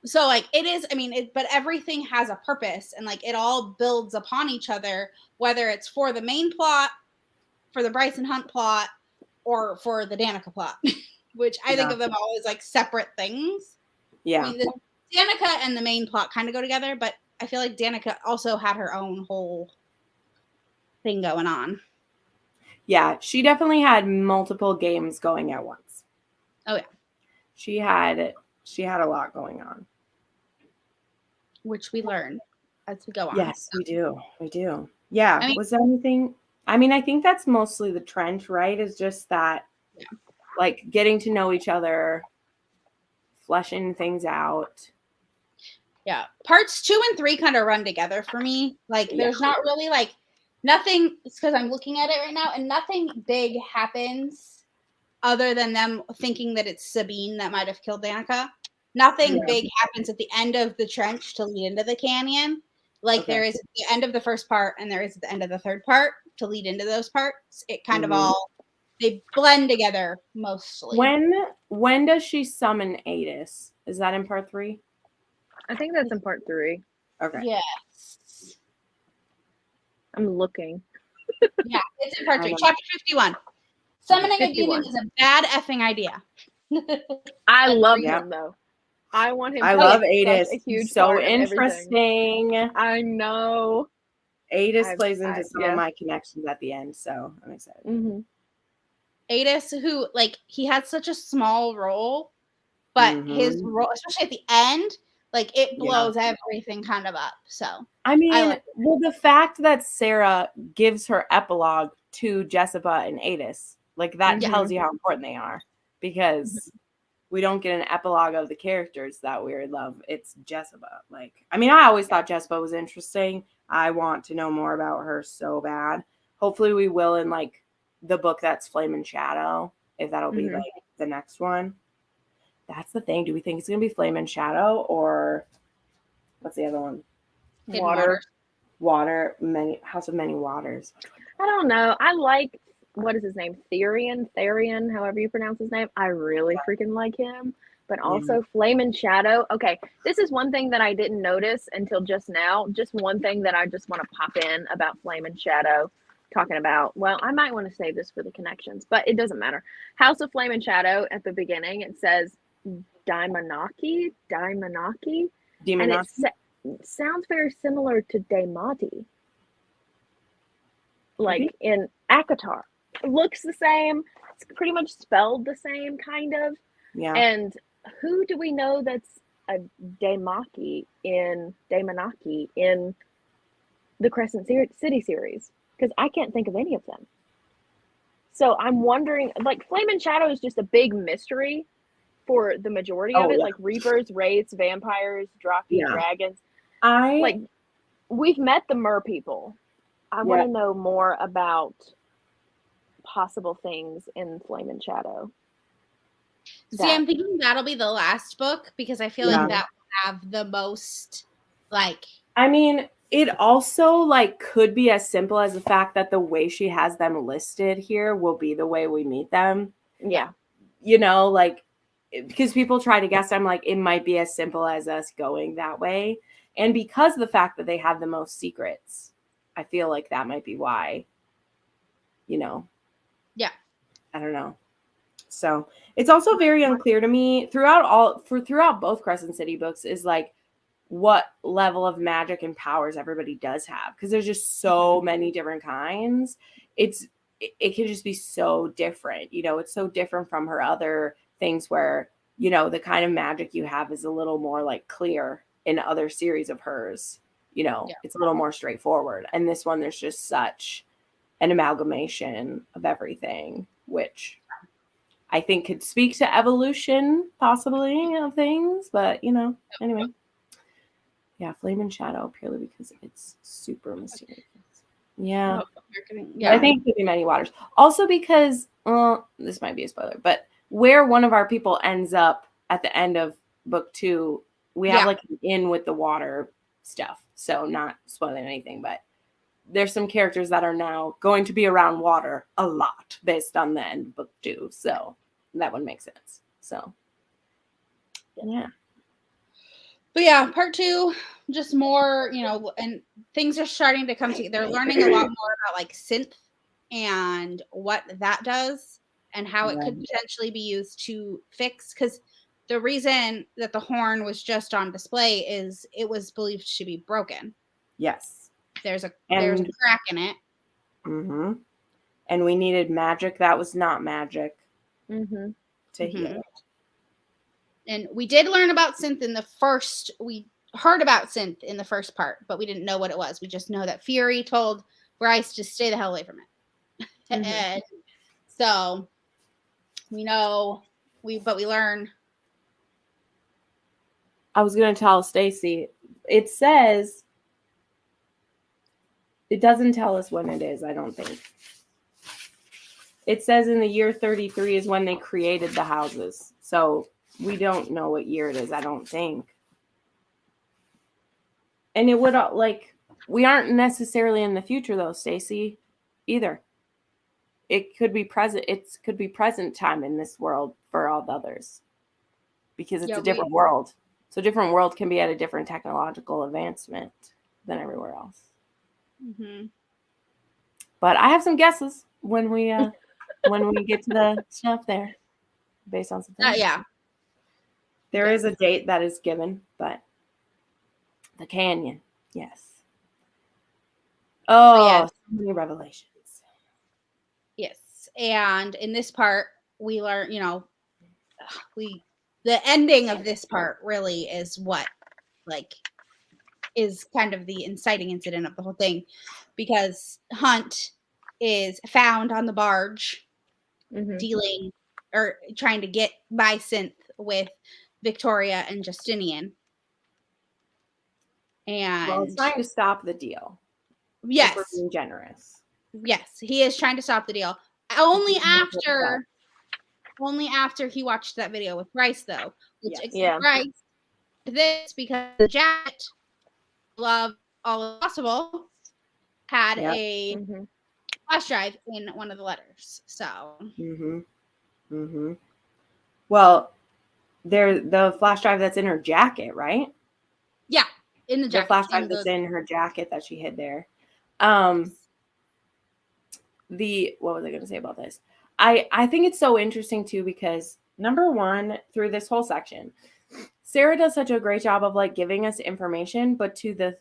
So it is, but everything has a purpose and it all builds upon each other, whether it's for the main plot, for the Bryce and Hunt plot, or for the Danica plot, which I think of them all as separate things. Yeah. The Danica and the main plot kind of go together, but I feel like Danica also had her own whole thing going on. Yeah, she definitely had multiple games going at once. Oh yeah. She had a lot going on. Which we learn as we go on. Yes, we do. Yeah. Was there anything? I think that's mostly the trench, right? Is just that, getting to know each other, fleshing things out. Yeah. Parts 2 and 3 kind of run together for me. There's not really, nothing, it's because I'm looking at it right now, and nothing big happens other than them thinking that it's Sabine that might have killed Danica. Nothing big happens at the end of the trench to lead into the canyon. There is at the end of the first part, and there is at the end of the third part to lead into those parts. It kind of all, they blend together mostly. When does she summon Adis? Is that in part 3? I think that's in part 3. Okay. Yes. I'm looking. Yeah, it's in part 3. know. Chapter 51. Summoning a 51. demon is a bad effing idea. I Let's love read him though. I want him I to love be such Adis. a huge He's so part of everything. interesting. I know. Adis plays into some yeah. of my connections at the end, so I'm excited. Mm-hmm. Adis, who like he had such a small role, but his role, especially at the end, like it blows everything kind of up. So I mean, well, the fact that Sarah gives her epilogue to Jessica and Adis, like that tells you how important they are, because we don't get an epilogue of the characters that we love. It's Jessica. Like, I mean, I always thought Jessica was interesting. I want to know more about her so bad. Hopefully we will in like the book that's Flame and Shadow, if that'll be like the next one. That's the thing. Do we think it's going to be Flame and Shadow, or what's the other one? Water, House of Many Waters. I don't know. I like, what is his name? Therian, however you pronounce his name. I really freaking like him. But also Flame and Shadow. Okay, this is one thing that I didn't notice until just now. Just one thing that I just want to pop in about Flame and Shadow. Talking about, well, I might want to save this for the connections, but it doesn't matter. House of Flame and Shadow, at the beginning, it says Daimonaki. And it sounds very similar to Daimati. Like in ACOTAR. It looks the same. It's pretty much spelled the same, kind of. Yeah. And who do we know that's a Daimaki in the Crescent City series? Because I can't think of any of them. So I'm wondering, like, Flame and Shadow is just a big mystery for the majority of it. Like Reapers, Wraiths, Vampires, Draki, Dragons. Like, we've met the Mer people. I want to know more about possible things in Flame and Shadow. See, I'm thinking that'll be the last book, because I feel like that will have the most, like... I mean, it also, like, could be as simple as the fact that the way she has them listed here will be the way we meet them. Yeah. You know, like, because people try to guess, I'm like, it might be as simple as us going that way. And because of the fact that they have the most secrets, I feel like that might be why, you know. Yeah. I don't know. So it's also very unclear to me throughout both Crescent City books is like what level of magic and powers everybody does have, because there's just so many different kinds. It can just be so different. You know, it's so different from her other things where, you know, the kind of magic you have is a little more like clear in other series of hers. You know, it's a little more straightforward. And this one, there's just such an amalgamation of everything, which I think could speak to evolution, possibly, of things. But, you know, anyway. Yeah, Flame and Shadow, purely because it's super mysterious. Yeah. I think it could be Many Waters. Also because, this might be a spoiler, but where one of our people ends up at the end of book 2, we have like an in with the water stuff. So not spoiling anything, but there's some characters that are now going to be around water a lot based on the end of book 2. So that would make sense. So, yeah. But yeah, part 2, just more, you know, and things are starting to come together. They're learning a lot more about like synth and what that does and how it could potentially be used to fix. Because the reason that the horn was just on display is it was believed to be broken. Yes. There's a crack in it. Mm-hmm. And we needed magic that was not magic to heal it. And we did learn about synth in the first, we heard about synth in the first part, but we didn't know what it was. We just know that Fury told Bryce to stay the hell away from it. And so we know, but we learn. I was going to tell Stacy, it says, it doesn't tell us when it is, I don't think. It says in the year 33 is when they created the houses. So we don't know what year it is, I don't think. And it would, like, we aren't necessarily in the future, though, Stacy, either. It could be present. It could be present time in this world for all the others. Because it's a different world. So different world can be at a different technological advancement than everywhere else. Mm-hmm. But I have some guesses when we get to the stuff there, based on some things. Yeah. There is a date that is given, but the canyon, yes. Oh, so many revelations. Yes. And in this part, we learn, the ending of this part really is what, like, is kind of the inciting incident of the whole thing, because Hunt is found on the barge dealing or trying to get by synth with Victoria and Justinian. And trying to stop the deal. Yes. If we're being generous. Yes, he is trying to stop the deal. Only after he watched that video with Bryce, though. Bryce did this because the jacket, love all possible, had a flash drive in one of the letters. So. Well, the flash drive that's in her jacket, right? Yeah, in the jacket. The flash drive that's in her jacket that she hid there. What was I going to say about this? I think it's so interesting too, because number one, through this whole section, Sarah does such a great job of like giving us information, but to the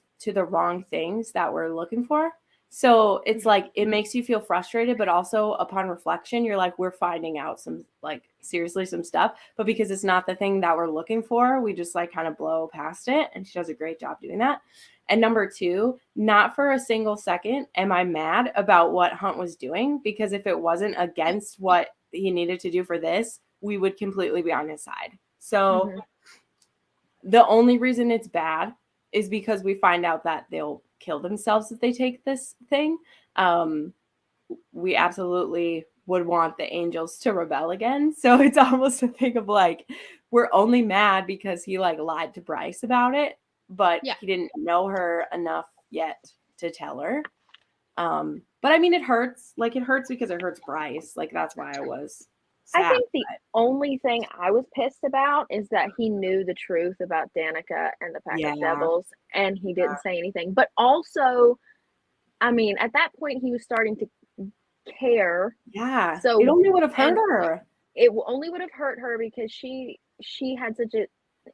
wrong things that we're looking for. So it's like, it makes you feel frustrated, but also upon reflection, you're like, we're finding out some, like, seriously some stuff, but because it's not the thing that we're looking for, we just like kind of blow past it. And she does a great job doing that. And number two, not for a single second am I mad about what Hunt was doing, because if it wasn't against what he needed to do for this, we would completely be on his side. So the only reason it's bad is because we find out that they'll kill themselves if they take this thing. We absolutely would want the angels to rebel again. So it's almost a thing of like, we're only mad because he like lied to Bryce about it, but he didn't know her enough yet to tell her. But I mean, it hurts. Like, it hurts because it hurts Bryce. Like, that's why I was sad. I think the only thing I was pissed about is that he knew the truth about Danica and the Pack of Devils, and he didn't say anything. But also, I mean, at that point, he was starting to care. Yeah. So it only would have hurt her. It only would have hurt her because she had such a.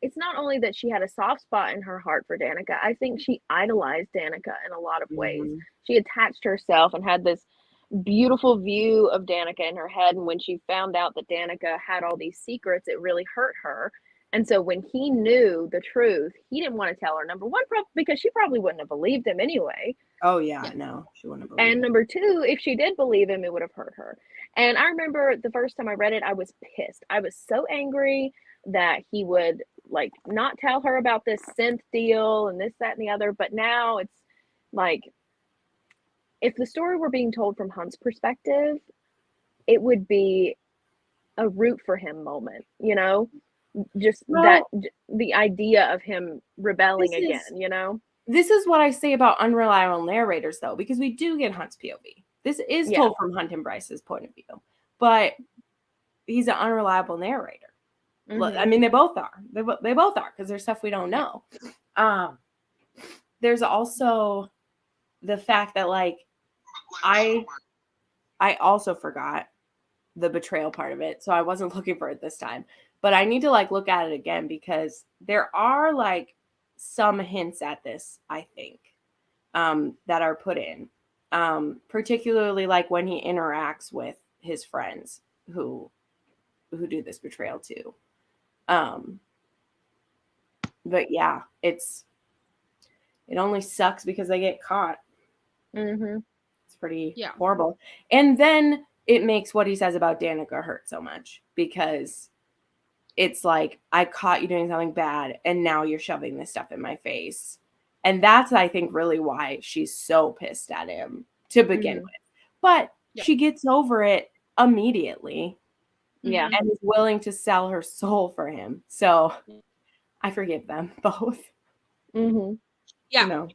It's not only that she had a soft spot in her heart for Danica. I think she idolized Danica in a lot of ways. She attached herself and had this beautiful view of Danica in her head. And when she found out that Danica had all these secrets, it really hurt her. And so when he knew the truth, he didn't want to tell her. Number one, because she probably wouldn't have believed him anyway. Oh, yeah, no, she wouldn't have believed him. And number two, if she did believe him, it would have hurt her. And I remember the first time I read it, I was pissed. I was so angry that he would like not tell her about this synth deal and this, that, and the other. But now it's like, if the story were being told from Hunt's perspective, it would be a root for him moment, you know? Just that the idea of him rebelling again, you know? This is what I say about unreliable narrators, though, because we do get Hunt's POV. This is told from Hunt and Bryce's point of view, but he's an unreliable narrator. I mean, they both are. They both are, because there's stuff we don't know. There's also the fact that, like, I also forgot the betrayal part of it, so I wasn't looking for it this time. But I need to like look at it again, because there are like some hints at this, I think, that are put in, particularly like when he interacts with his friends who do this betrayal too. But yeah, it only sucks because they get caught. It's pretty horrible. And then it makes what he says about Danica hurt so much, because it's like, I caught you doing something bad and now you're shoving this stuff in my face. And that's, I think, really why she's so pissed at him to begin with. But she gets over it immediately. Yeah. And is willing to sell her soul for him. So I forgive them both. Yeah. You know.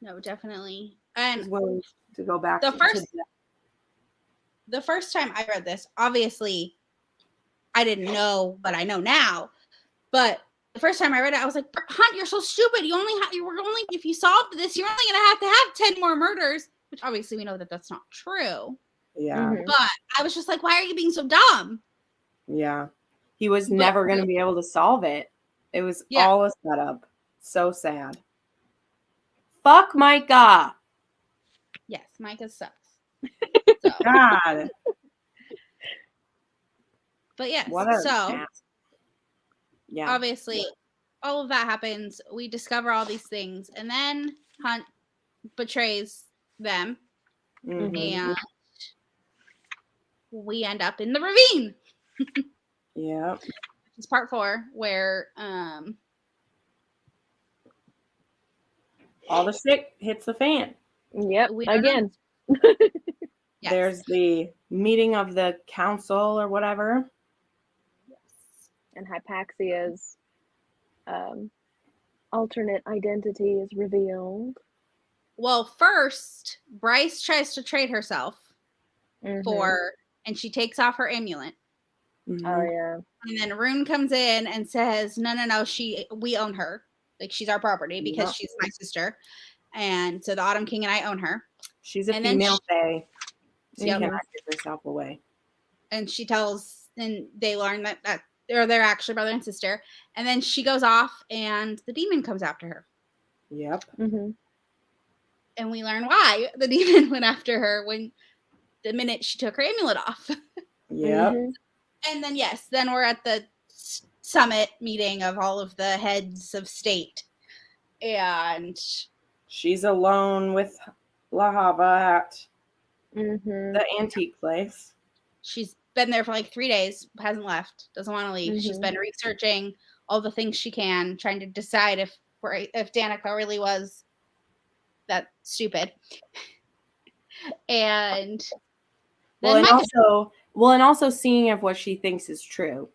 No, definitely. And she's willing to go back the first time I read this, obviously I didn't know what I know now, but first time I read it, I was like, Hunt, you're so stupid. If you solved this, you're only going to have 10 more murders, which obviously we know that that's not true. Yeah. But I was just like, why are you being so dumb? Yeah. He was never going to be able to solve it. It was all a setup. So sad. Fuck Micah. Yes, Micah sucks. So. God. But yes, yeah. Obviously, all of that happens. We discover all these things, and then Hunt betrays them, and we end up in the ravine. Yeah. It's part 4, where all the shit hits the fan. Yep. Again. Yes. There's the meeting of the council or whatever. Yes. And Hypaxia's alternate identity is revealed. Well, first, Bryce tries to trade herself and she takes off her amulet. Oh, yeah. And then Rune comes in and says, no, we own her. Like, she's our property because she's my sister. And so the Autumn King and I own her. She's a female fae. She cannot give herself away. And she tells, and they learn that they're actually brother and sister. And then she goes off and the demon comes after her. Yep. And we learn why the demon went after her the minute she took her amulet off. Yep. And then, then we're at the summit meeting of all of the heads of state. And she's alone with Lahava at the antique place. She's been there for like 3 days, hasn't left, doesn't want to leave. She's been researching all the things she can, trying to decide if Danica really was that stupid. And then and also seeing if what she thinks is true,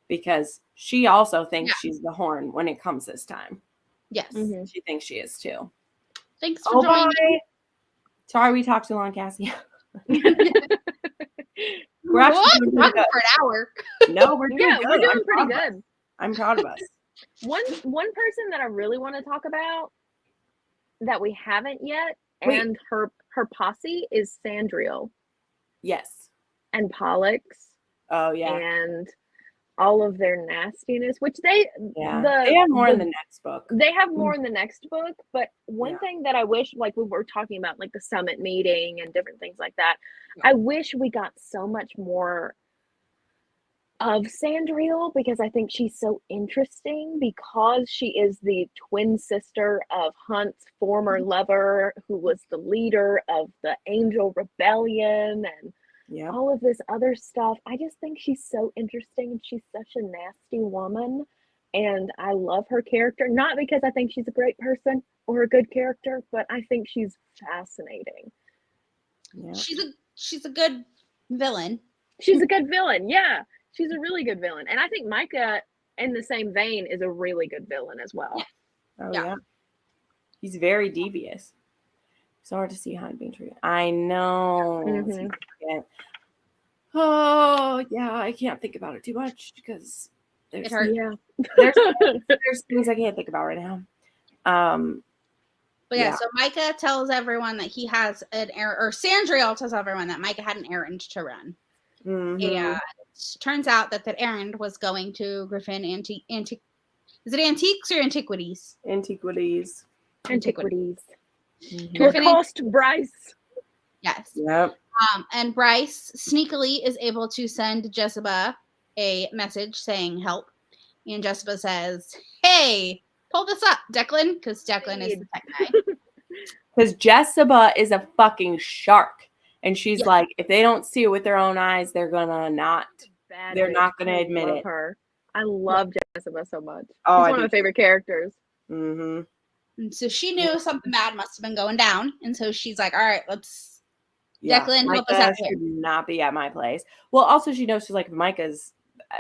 because she also thinks she's the horn when it comes this time. Yes, she thinks she is too. Thanks for joining. Bye. Sorry, we talked too long, Cassie. We're actually doing for an hour. No, we're doing good. We're doing pretty good. I'm proud of us. One person that I really want to talk about that we haven't yet, and her posse is Sandriel. Yes. And Pollux. Oh yeah. And all of their nastiness, which they have more in the next book. They have more in the next book, but one thing that I wish, like we were talking about, like the summit meeting and different things like that, I wish we got so much more of Sandriel, because I think she's so interesting, because she is the twin sister of Hunt's former lover, who was the leader of the Angel Rebellion and all of this other stuff. I just think she's so interesting, and she's such a nasty woman, and I love her character, not because I think she's a great person or a good character, but I think she's fascinating. She's a good villain. She's a good villain. Yeah, she's a really good villain, and I think Micah, in the same vein, is a really good villain as well. Yeah. He's very devious. It's hard to see Hunt being treated. I know. Oh yeah, I can't think about it too much because there's things I can't think about right now. But so Micah tells everyone that he has an errand, or Sandriel tells everyone that Micah had an errand to run. And it turns out that errand was going to Griffin is it Antiques or Antiquities? Antiquities. To accost Bryce. Yes. Yep. And Bryce sneakily is able to send Jessica a message saying help. And Jessica says, hey, pull this up, Declan, because Declan is the tech guy. Because Jessica is a fucking shark. And she's like, if they don't see it with their own eyes, they're gonna not. They're not gonna admit it. Her. I love Jessica so much. Oh, she's one of my favorite characters. And so she knew something bad must have been going down, and so she's like, all right, let's Declan, help us out here. Should not be at my place. Well, also she knows, she's like, if Micah's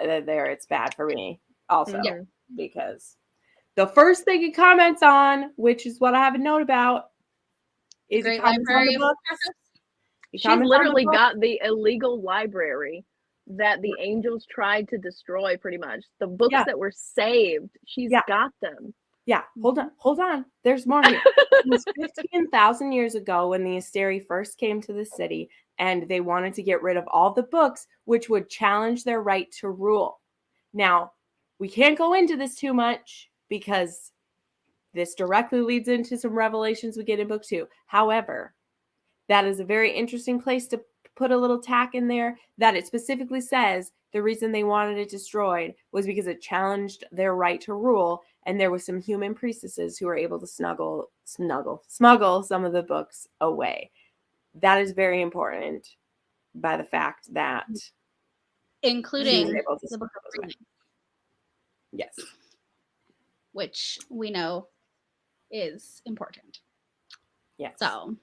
there, it's bad for me also. Because the first thing he comments on, which is what I have a note about, is Great Library of She's literally got the illegal library that the angels tried to destroy, pretty much. The books Yeah. that were saved, she's Yeah. got them. Yeah, hold on. There's more here. It was 15,000 years ago when the Asteri first came to the city, and they wanted to get rid of all the books which would challenge their right to rule. Now, we can't go into this too much because this directly leads into some revelations we get in book 2. However, that is a very interesting place to put a little tack in there, that it specifically says the reason they wanted it destroyed was because it challenged their right to rule, and there was some human priestesses who were able to smuggle some of the books away. That is very important by the fact that including she was able to the Book smuggle of those away. Freedom, Yes. which we know is important. Yes. So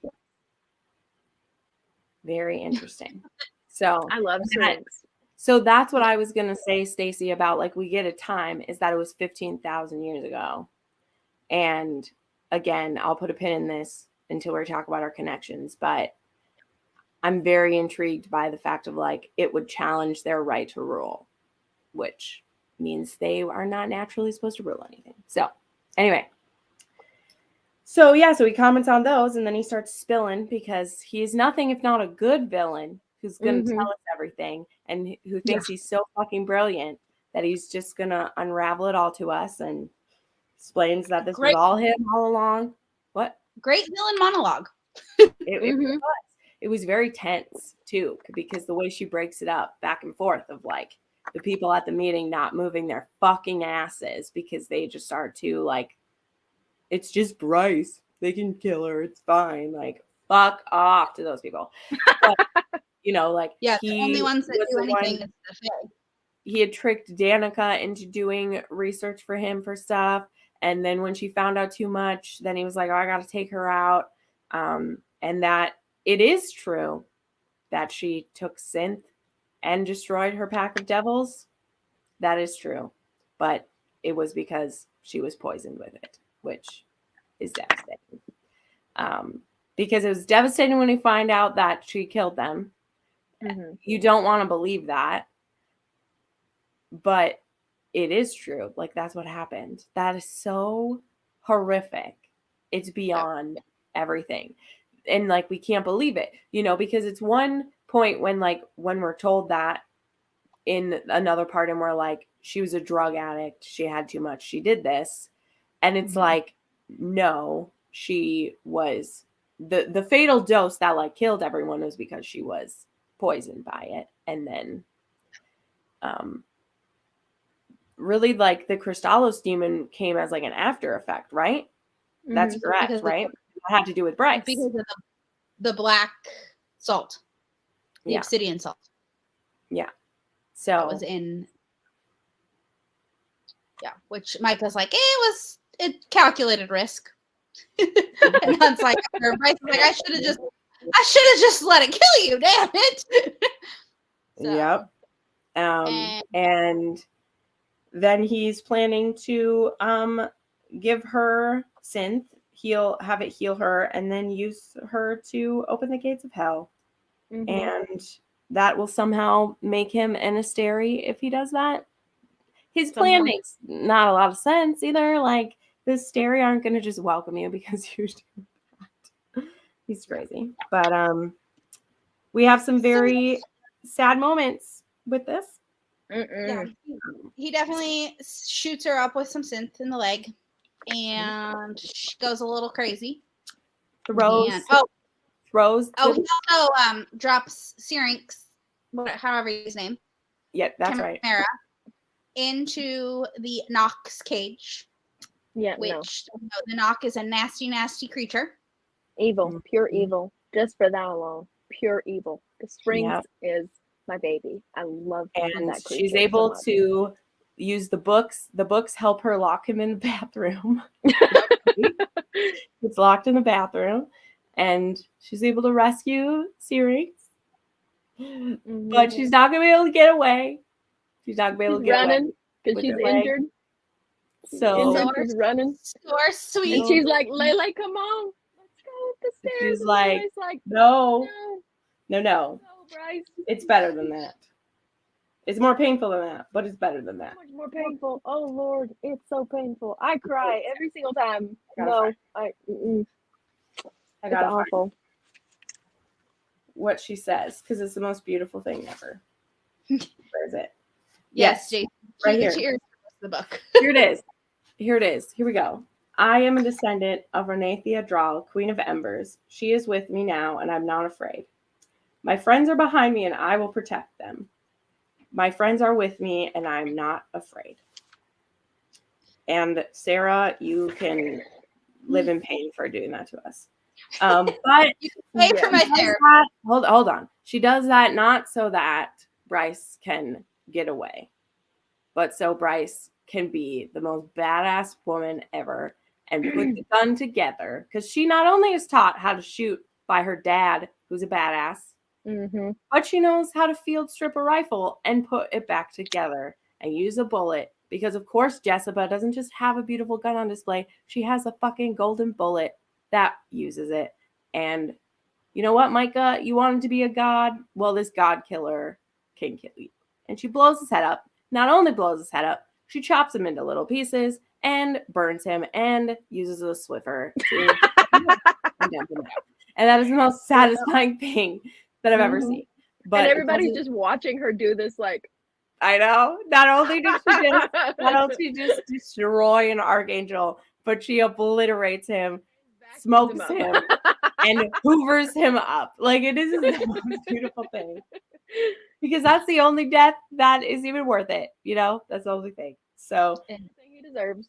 very interesting. So I love Syrinx. So that's what I was going to say, Stacey, about like we get a time is that it was 15,000 years ago. And again, I'll put a pin in this until we talk about our connections, but I'm very intrigued by the fact of like it would challenge their right to rule, which means they are not naturally supposed to rule anything. So anyway. So yeah, so he comments on those and then he starts spilling because he's nothing if not a good villain who's going to tell us everything and who thinks he's so fucking brilliant that he's just going to unravel it all to us and explains that this was all him all along. What? Great villain monologue. It was very tense too, because the way she breaks it up back and forth of like the people at the meeting not moving their fucking asses because they just start to like, it's just Bryce. They can kill her. It's fine. Like, fuck off to those people. But, you know, like, the only ones that do anything is the Fae. He had tricked Danica into doing research for him for stuff. And then when she found out too much, then he was like, oh, I got to take her out. And that it is true that she took synth and destroyed her pack of devils. That is true. But it was because she was poisoned with it, which is devastating. Because it was devastating when you find out that she killed them. You don't want to believe that. But it is true. Like, that's what happened. That is so horrific. It's beyond everything. And, like, we can't believe it, you know, because it's one point when we're told that in another part and we're like, she was a drug addict. She had too much. She did this. And it's like, no, she was the fatal dose that like killed everyone was because she was poisoned by it. And then, really like the Crystallos demon came as like an after effect, right? That's correct, because right? It had to do with Bryce. Because of the black salt. The obsidian salt. Yeah. So that was in which Micah's like, it calculated risk. And Hunt's like, Bryce is like, I should have just let it kill you, damn it. Yep. And then he's planning to give her synth, have it heal her, and then use her to open the gates of hell. And that will somehow make him an Asteri if he does that. His plan makes not a lot of sense either. Like, the Asteri aren't going to just welcome you because you're doing that. He's crazy. But we have some very sad moments with this. Yeah, he definitely shoots her up with some synth in the leg, and she goes a little crazy. Throws. He also drops Syrinx, however his name. Yeah, that's Chimera, right. Into the Nox cage. Yeah, which the Nox is a nasty, nasty creature. Evil, pure evil, just for that alone, pure evil. The Syrinx is my baby. I love and that creature. She's able to use the books. The books help her lock him in the bathroom. It's locked in the bathroom, and she's able to rescue Syrinx. But she's not gonna be able to get away. She's not gonna be able to get running because she's injured. So she's running. So sweet. And she's like, Lele, come on, let's go up the stairs. She's like, no, Bryce. It's better than that. It's more painful than that, but it's better than that. So much more painful. Oh Lord, it's so painful. I cry every single time. Gotta No, I it's gotta find awful. what she says because it's the most beautiful thing ever. Where is it? Yes, Jason. right Cue here. the tears for the book. Here it is. Here it is. Here we go. I am a descendant of Renathia Drawl, Queen of Embers. She is with me now, and I'm not afraid. My friends are behind me, and I will protect them. My friends are with me, and I'm not afraid. And Sarah, you can live in pain for doing that to us. But You can pay for my therapy. Hold on. She does that not so that Bryce can get away, but so Bryce can be the most badass woman ever and put the gun together. Because she not only is taught how to shoot by her dad, who's a badass, but she knows how to field strip a rifle and put it back together and use a bullet. Because, of course, Jessica doesn't just have a beautiful gun on display. She has a fucking golden bullet that uses it. And you know what, Micah? You wanted to be a god? Well, this god killer can kill you. And she blows his head up. Not only blows his head up, she chops him into little pieces and burns him and uses a Swiffer to condemn him out. And that is the most satisfying thing that I've ever seen. But and everybody's just watching her do this, like, I know. Not only did she just destroy an archangel, but she obliterates him, smokes him, and hoovers him up. Like, it is the most beautiful thing. Because that's the only death that is even worth it. You know, that's the only thing. So, everything he deserves.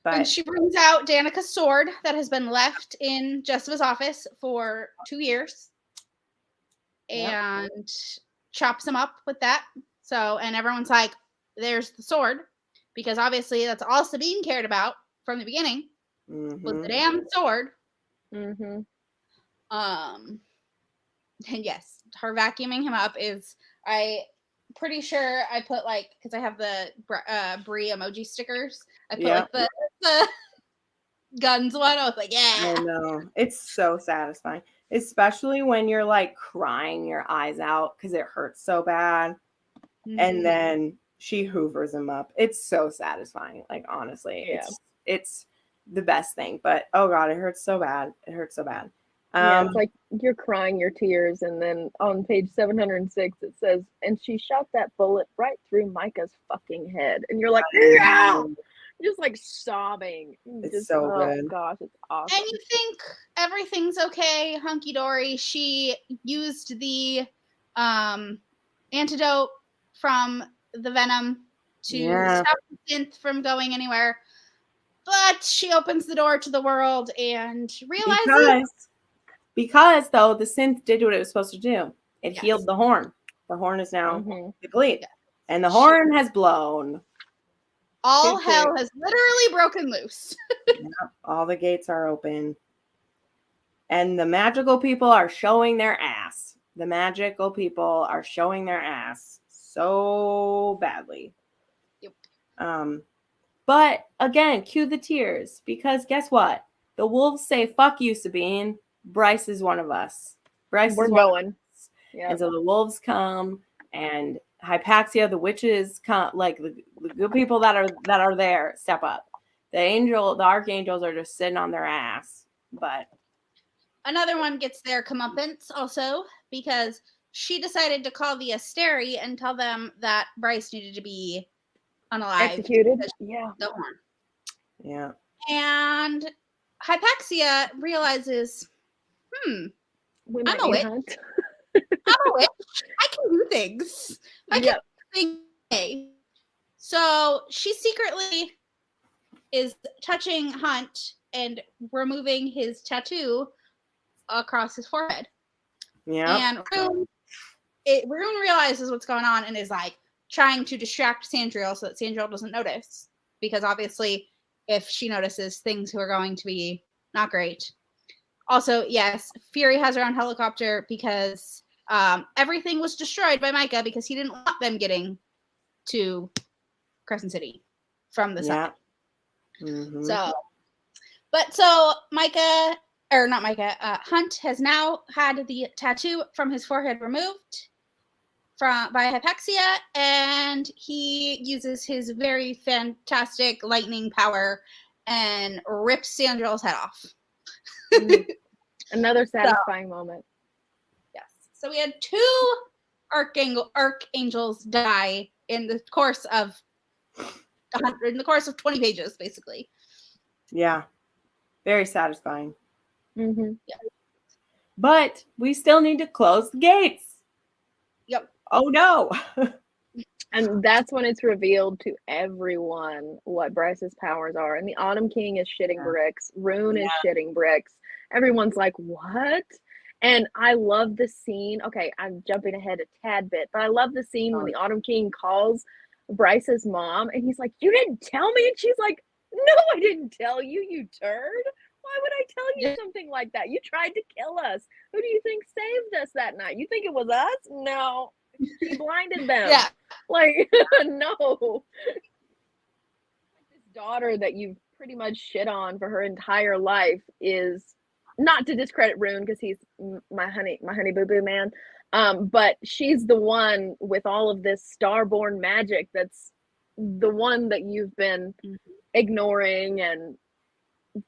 And she brings out Danica's sword that has been left in Jessica's office for 2 years and chops him up with that. So, and everyone's like, there's the sword, because obviously that's all Sabine cared about from the beginning was the damn sword. And yes, her vacuuming him up is, I pretty sure I put like, because I have the Brie emoji stickers, I put like the guns one. I was like, yeah. I know. It's so satisfying, especially when you're like crying your eyes out because it hurts so bad. And then she hoovers him up. It's so satisfying. Like, honestly, it's the best thing. But oh god, it hurts so bad. It hurts so bad. It's like you're crying your tears, and then on page 706 it says, and she shot that bullet right through Micah's fucking head, and you're like, no! Just like sobbing. It's so good. Gosh, it's awesome. And you think everything's okay, hunky dory. She used the antidote from the venom to stop the synth from going anywhere, but she opens the door to the world and realizes because though the synth did what it was supposed to do. It healed the horn. The horn is now complete, and the horn has blown. All hell has literally broken loose. All the gates are open. And the magical people are showing their ass. The magical people are showing their ass so badly. But again, cue the tears. Because guess what? The wolves say, fuck you, Sabine. Bryce is one of us. We're going. Yep. And so the wolves come, and Hypaxia, the witches come, like the good people that are there step up. The archangels are just sitting on their ass. But another one gets their comeuppance also, because she decided to call the Asteri and tell them that Bryce needed to be unalive. Executed. The horn. Yeah. And Hypaxia realizes, I'm a witch. I'm a witch. I can do things. I can do things. So she secretly is touching Hunt and removing his tattoo across his forehead. Yeah. And Rune realizes what's going on and is like trying to distract Sandriel so that Sandriel doesn't notice. Because obviously, if she notices, things are going to be not great. Also, yes, Fury has her own helicopter because everything was destroyed by Micah because he didn't want them getting to Crescent City from the side. So Hunt has now had the tattoo from his forehead removed. by Hypaxia, and he uses his very fantastic lightning power and rips Sandrill's head off. Another satisfying moment. Yes. So we had 2 archangels die in the course of 20 pages, basically. Yeah. Very satisfying. Mm-hmm. Yeah. But we still need to close the gates. Yep. Oh no. And that's when it's revealed to everyone what Bryce's powers are. And the Autumn King is shitting bricks. Rune is shitting bricks. Everyone's like, what? And I love the scene. Okay, I'm jumping ahead a tad bit, but I love the scene when the Autumn King calls Bryce's mom and he's like, you didn't tell me? And she's like, no, I didn't tell you, you turd. Why would I tell you something like that? You tried to kill us. Who do you think saved us that night? You think it was us? No. She blinded them. Yeah. Like, no. This daughter that you've pretty much shit on for her entire life is, not to discredit Rune because he's my honey boo boo man, but she's the one with all of this starborn magic that's the one that you've been ignoring and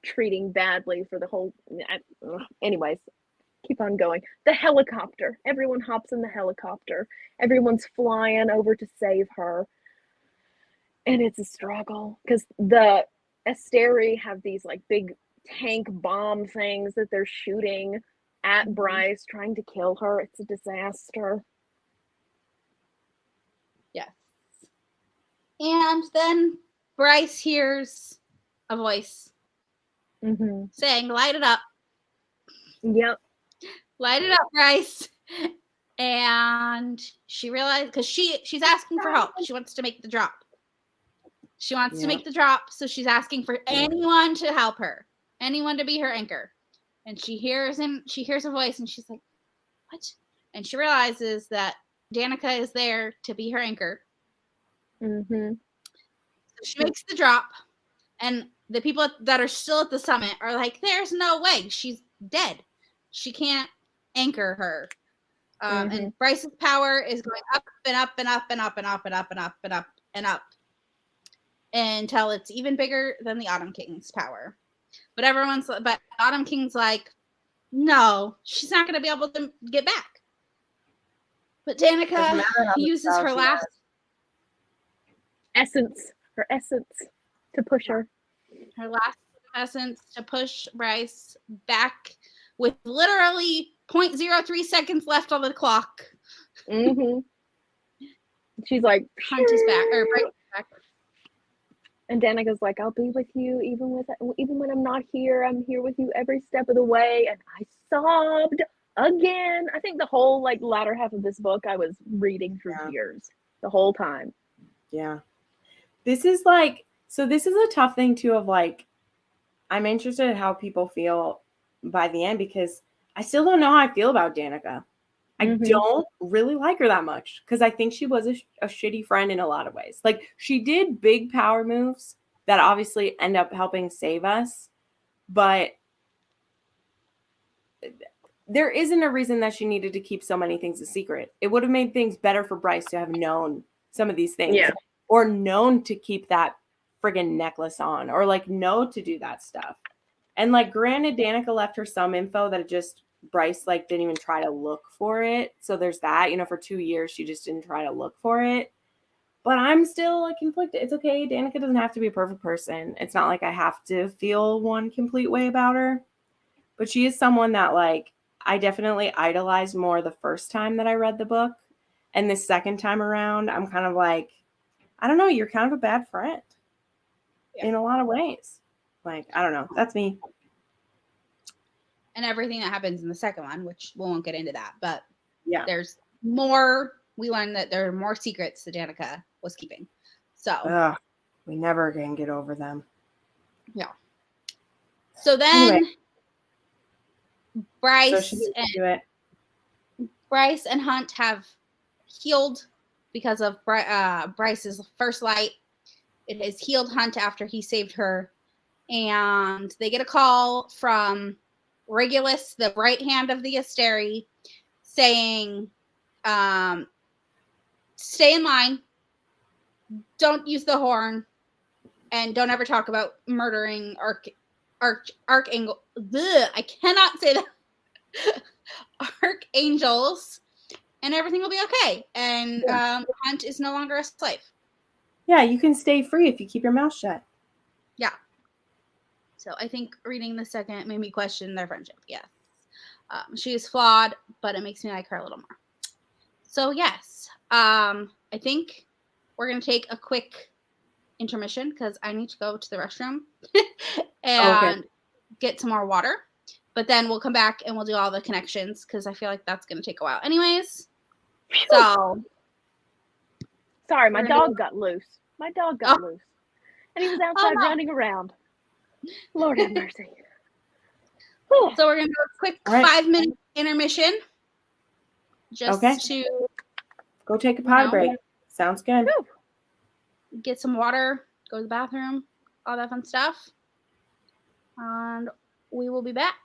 treating badly for the whole. Anyways, keep on going. The helicopter. Everyone hops in the helicopter. Everyone's flying over to save her. And it's a struggle because the Asteri have these like big tank bomb things that they're shooting at Bryce, trying to kill her. It's a disaster. Yes. And then Bryce hears a voice saying, light it up. Yep. Light it up, Bryce. And she realized, because she's asking for help. She wants to make the drop. She wants to make the drop, so she's asking for anyone to help her, anyone to be her anchor. And she hears a voice, and she's like, what? And she realizes that Danica is there to be her anchor. So she makes the drop, and the people that are still at the summit are like, there's no way. She's dead. She can't anchor her. And Bryce's power is going up and up and up and up and up and up and up and up and up until it's even bigger than the Autumn King's power. But Autumn King's like, no, she's not going to be able to get back. But Danica uses her last essence to push her. Her last essence to push Bryce back with literally 0.03 seconds left on the clock. She's like, Hunt is back, or Bryce is back. And Danica's like, I'll be with you even when I'm not here. I'm here with you every step of the way. And I sobbed again. I think the whole like latter half of this book I was reading through tears the whole time. Yeah. This is a tough thing too of like, I'm interested in how people feel by the end because I still don't know how I feel about Danica. I don't really like her that much because I think she was a shitty friend in a lot of ways. Like she did big power moves that obviously end up helping save us, but there isn't a reason that she needed to keep so many things a secret. It would have made things better for Bryce to have known some of these things or known to keep that friggin' necklace on or like know to do that stuff. And like granted, Danica left her some info that it just Bryce like didn't even try to look for it. So there's that, for 2 years, she just didn't try to look for it. But I'm still like conflicted. It's okay. Danica doesn't have to be a perfect person. It's not like I have to feel one complete way about her. But she is someone that like I definitely idolized more the first time that I read the book. And the second time around, I'm kind of like, I don't know, you're kind of a bad friend in a lot of ways. Like, I don't know. That's me. And everything that happens in the second one, which we won't get into that, but there's more. We learned that there are more secrets that Danica was keeping. So we never can get over them. Yeah. So then Bryce and Hunt have healed because of Bryce's first light. It has healed Hunt after he saved her. And they get a call from Regulus, the right hand of the Asteri, saying stay in line. Don't use the horn, and don't ever talk about murdering archangel. I cannot say that. Archangels, and everything will be okay. And Hunt is no longer a slave. Yeah, you can stay free if you keep your mouth shut. Yeah. So I think reading the second made me question their friendship. Yes. She is flawed, but it makes me like her a little more. So yes, I think we're going to take a quick intermission because I need to go to the restroom and get some more water. But then we'll come back and we'll do all the connections because I feel like that's going to take a while anyways. So. Sorry, my dog got loose. My dog got loose. And he was outside running around. Lord have mercy. So we're going to do a quick 5-minute intermission just to go take a potty break. Sounds good. Get some water, go to the bathroom, all that fun stuff. And we will be back.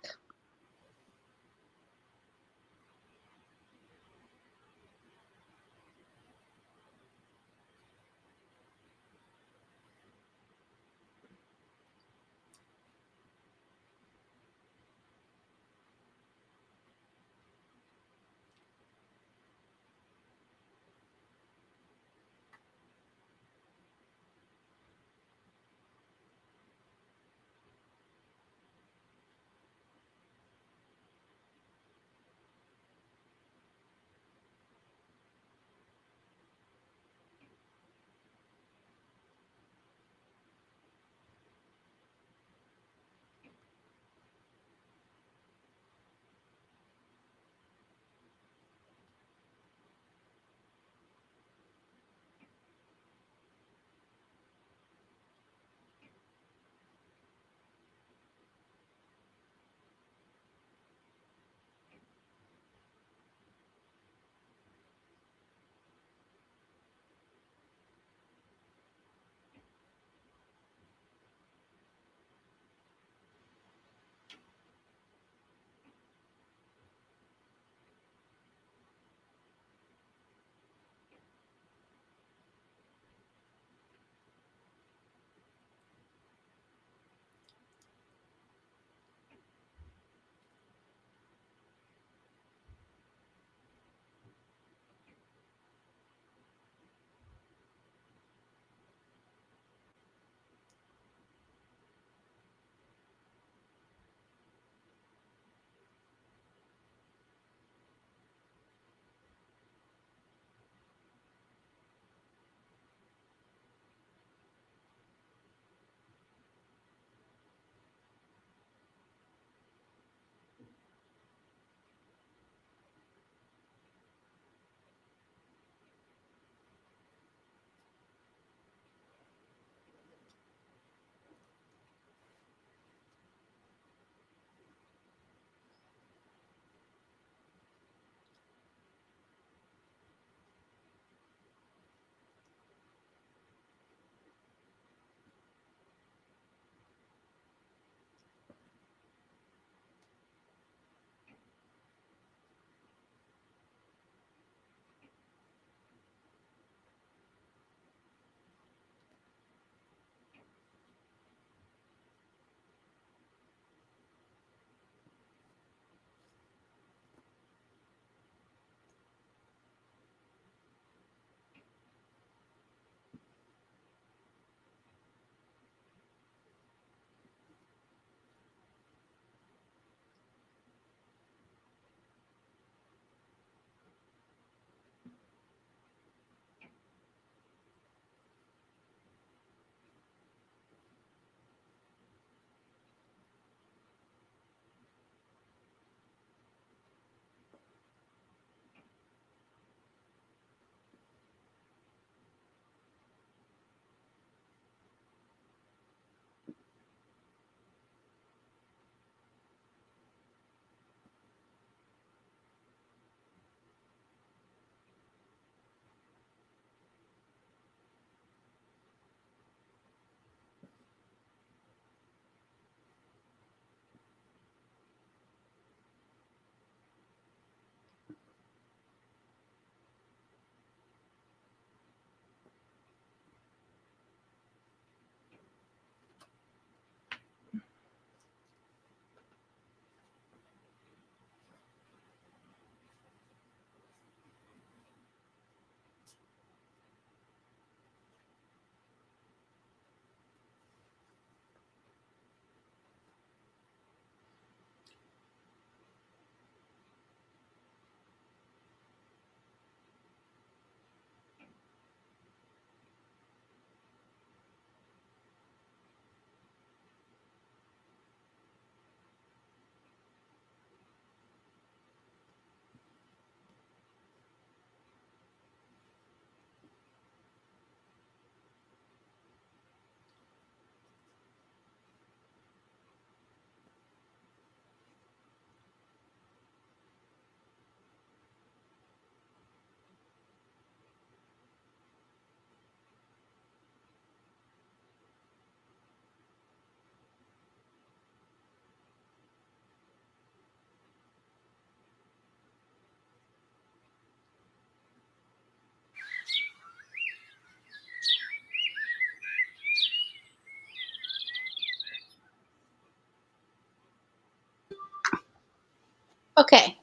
Okay,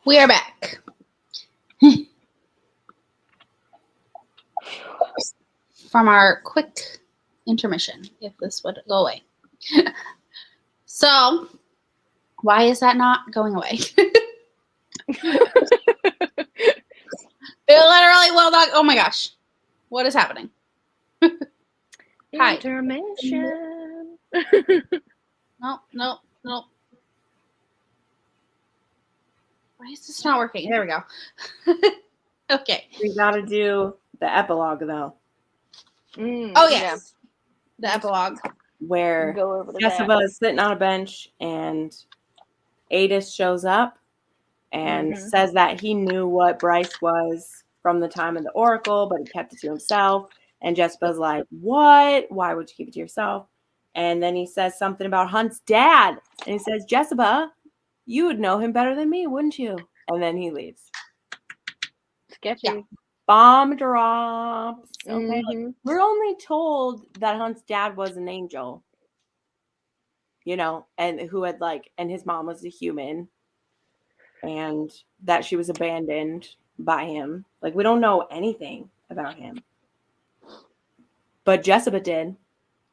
we are back. From our quick intermission, if this would go away. So, why is that not going away? It literally will not. Oh my gosh. What is happening? Hi. Intermission. No. Why is this not working? There we go. Okay. We gotta do the epilogue though. Oh yes. The epilogue. Where Go over to Jessica is sitting on a bench and Adis shows up and says that he knew what Bryce was from the time of the Oracle, but he kept it to himself. And Jessica's like, what? Why would you keep it to yourself? And then he says something about Hunt's dad. And he says, Jessica, you would know him better than me, wouldn't you? And then he leaves. Sketchy. Yeah. Bomb drops. Okay. Mhm. We're only told that Hunt's dad was an angel. You know, and who had and his mom was a human. And that she was abandoned by him. Like, we don't know anything about him. But Jessica did.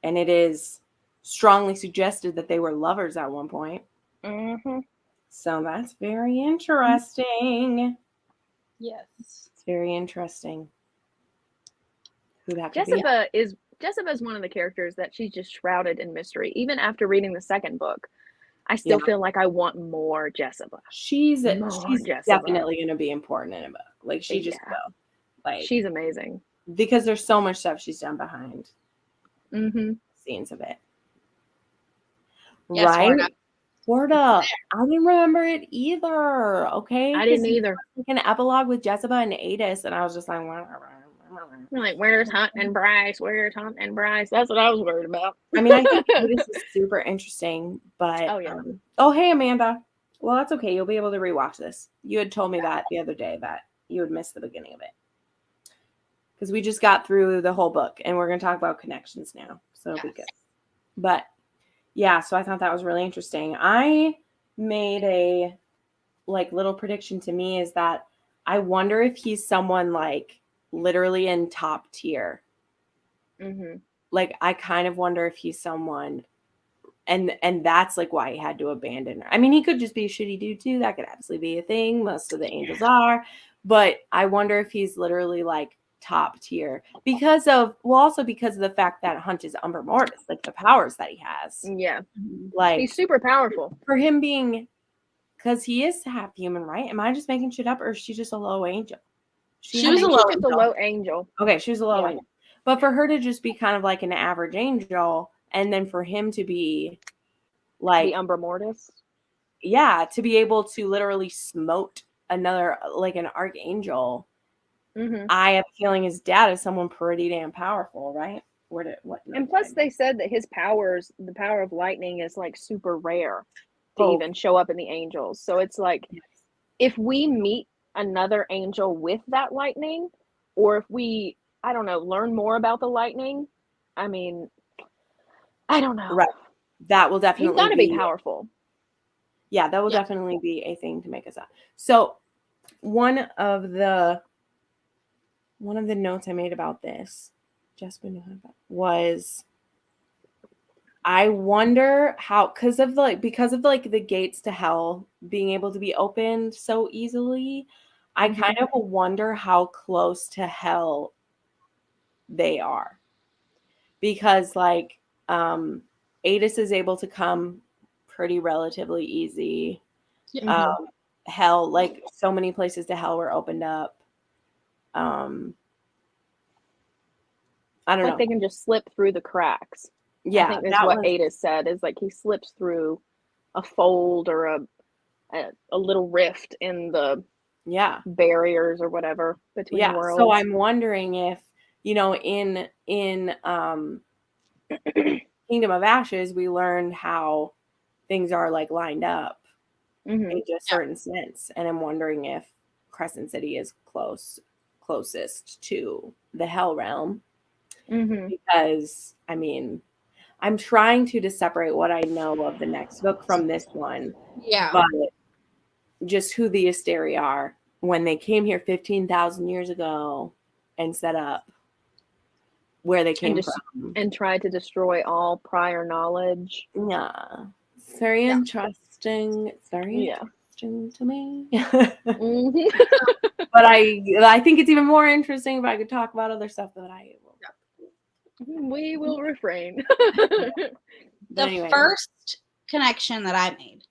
And it is strongly suggested that they were lovers at one point. Mm-hmm. So that's very interesting. Yes. It's very interesting. Who that could be. Jessica is one of the characters that she's just shrouded in mystery. Even after reading the second book, I still feel like I want more Jessica. She's Jessica. definitely going to be important in a book. Like, she just will. Like, she's amazing. Because there's so much stuff she's done behind scenes of it. Yes, right? Warda. I didn't remember it either. Okay. I didn't either. Like an epilogue with Jessica and Adis, and I was just like, like, where's Hunt and Bryce? Where's Hunt and Bryce? That's what I was worried about. I mean, I think this is super interesting, but hey, Amanda. Well, that's okay. You'll be able to rewatch this. You had told me that the other day that you would miss the beginning of it. Because we just got through the whole book and we're going to talk about connections now. So it'll be good. But yeah, so I thought that was really interesting. I made a little prediction to me is that I wonder if he's someone literally in top tier. Like, I kind of wonder if he's someone and that's why he had to abandon her. I mean, he could just be a shitty dude too. That could absolutely be a thing. Most of the angels are. But I wonder if he's literally top tier because of the fact that Hunt is Umbra Mortis, the powers that he has. Yeah. He's super powerful. For him being, because he is half human, right? Am I just making shit up, or is she just a low angel? She was a low angel. Okay, she was a low angel. But for her to just be kind of like an average angel, and then for him to be the Umbra Mortis. Yeah, to be able to literally smote another, an archangel. I have a feeling his dad is someone pretty damn powerful, right? And plus, they said that his powers, the power of lightning, is super rare to even show up in the angels. So it's if we meet another angel with that lightning, or if we, I don't know, learn more about the lightning. I mean, I don't know. Right. That will definitely He's got to be powerful. Yeah, that will definitely be a thing to make us up. So one of the notes I made about this, Jessica knew about, was I wonder how, because of the gates to hell being able to be opened so easily, I kind of wonder how close to hell they are. Because Adis is able to come pretty relatively easy. Hell, so many places to hell were opened up. I don't know. They can just slip through the cracks. Yeah, I think that's what Adis said, is he slips through a fold or a little rift in the barriers or whatever between worlds. So I'm wondering if, in Kingdom of Ashes, we learned how things are lined up in just certain sense, and I'm wondering if Crescent City is closest to the Hell Realm. Because I mean, I'm trying to separate what I know of the next book from this one. Yeah. But just who the Asteri are when they came here 15,000 years ago and set up where they came from. And tried to destroy all prior knowledge. Yeah. It's very interesting. It's very interesting to me. But I think it's even more interesting if I could talk about other stuff that I will. We will refrain. The first connection that I made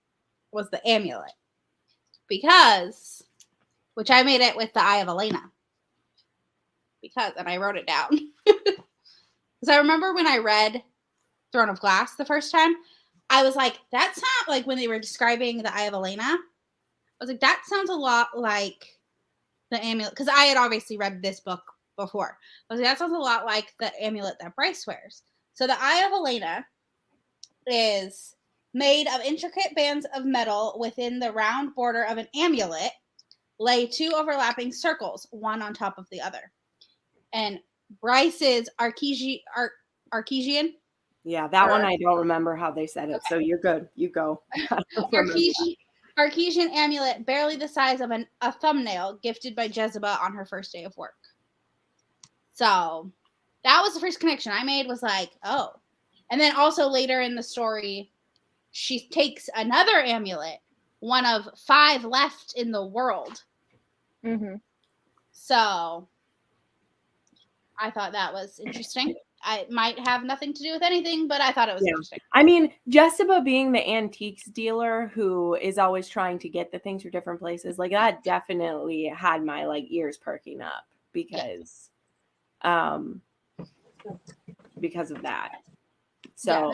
was the amulet. Because, which I made it with the Eye of Elena. Because, and I wrote it down. Because I remember when I read Throne of Glass the first time, I was like, that's not like when they were describing the Eye of Elena. I was like, that sounds a lot like the amulet. Because I had obviously read this book before. I was like, that sounds a lot like the amulet that Bryce wears. So the Eye of Elena is made of intricate bands of metal within the round border of an amulet. Lay two overlapping circles, one on top of the other. And Bryce's Archesian. Yeah, that one I don't remember how they said it. Okay. So you're good. You go. Archesian amulet, barely the size of a thumbnail, gifted by Jezebel on her first day of work. So that was the first connection I made, was like, oh. And then also later in the story, she takes another amulet, one of 5 left in the world. Mm-hmm. So I thought that was interesting. I might have nothing to do with anything, but I thought it was interesting. I mean, Jessica being the antiques dealer who is always trying to get the things from different places, like that definitely had my like ears perking up because of that. So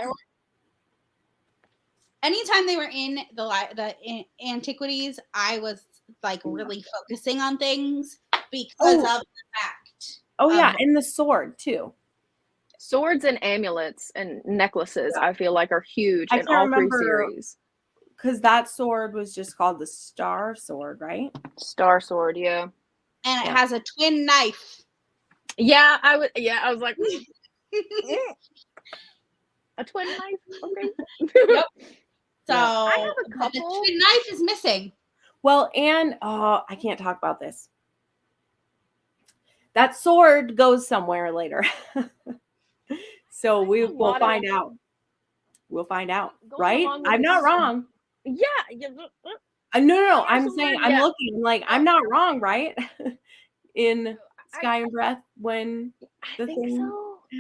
anytime they were in the antiquities, I was like really focusing on things because of the fact. Oh yeah, and the sword too. Swords and amulets and necklaces, I feel like, are huge in all 3 series. Because that sword was just called the Star Sword, right? Star Sword, yeah. And it has a twin knife. Yeah, I was like, a twin knife? Okay. Yep. So I have a couple. The twin knife is missing. Well, and I can't talk about this. That sword goes somewhere later. So we'll find out. We'll find out, right? I'm not wrong. Yeah. No. I'm saying I'm looking like I'm not wrong, right? In Sky and Breath, when the thing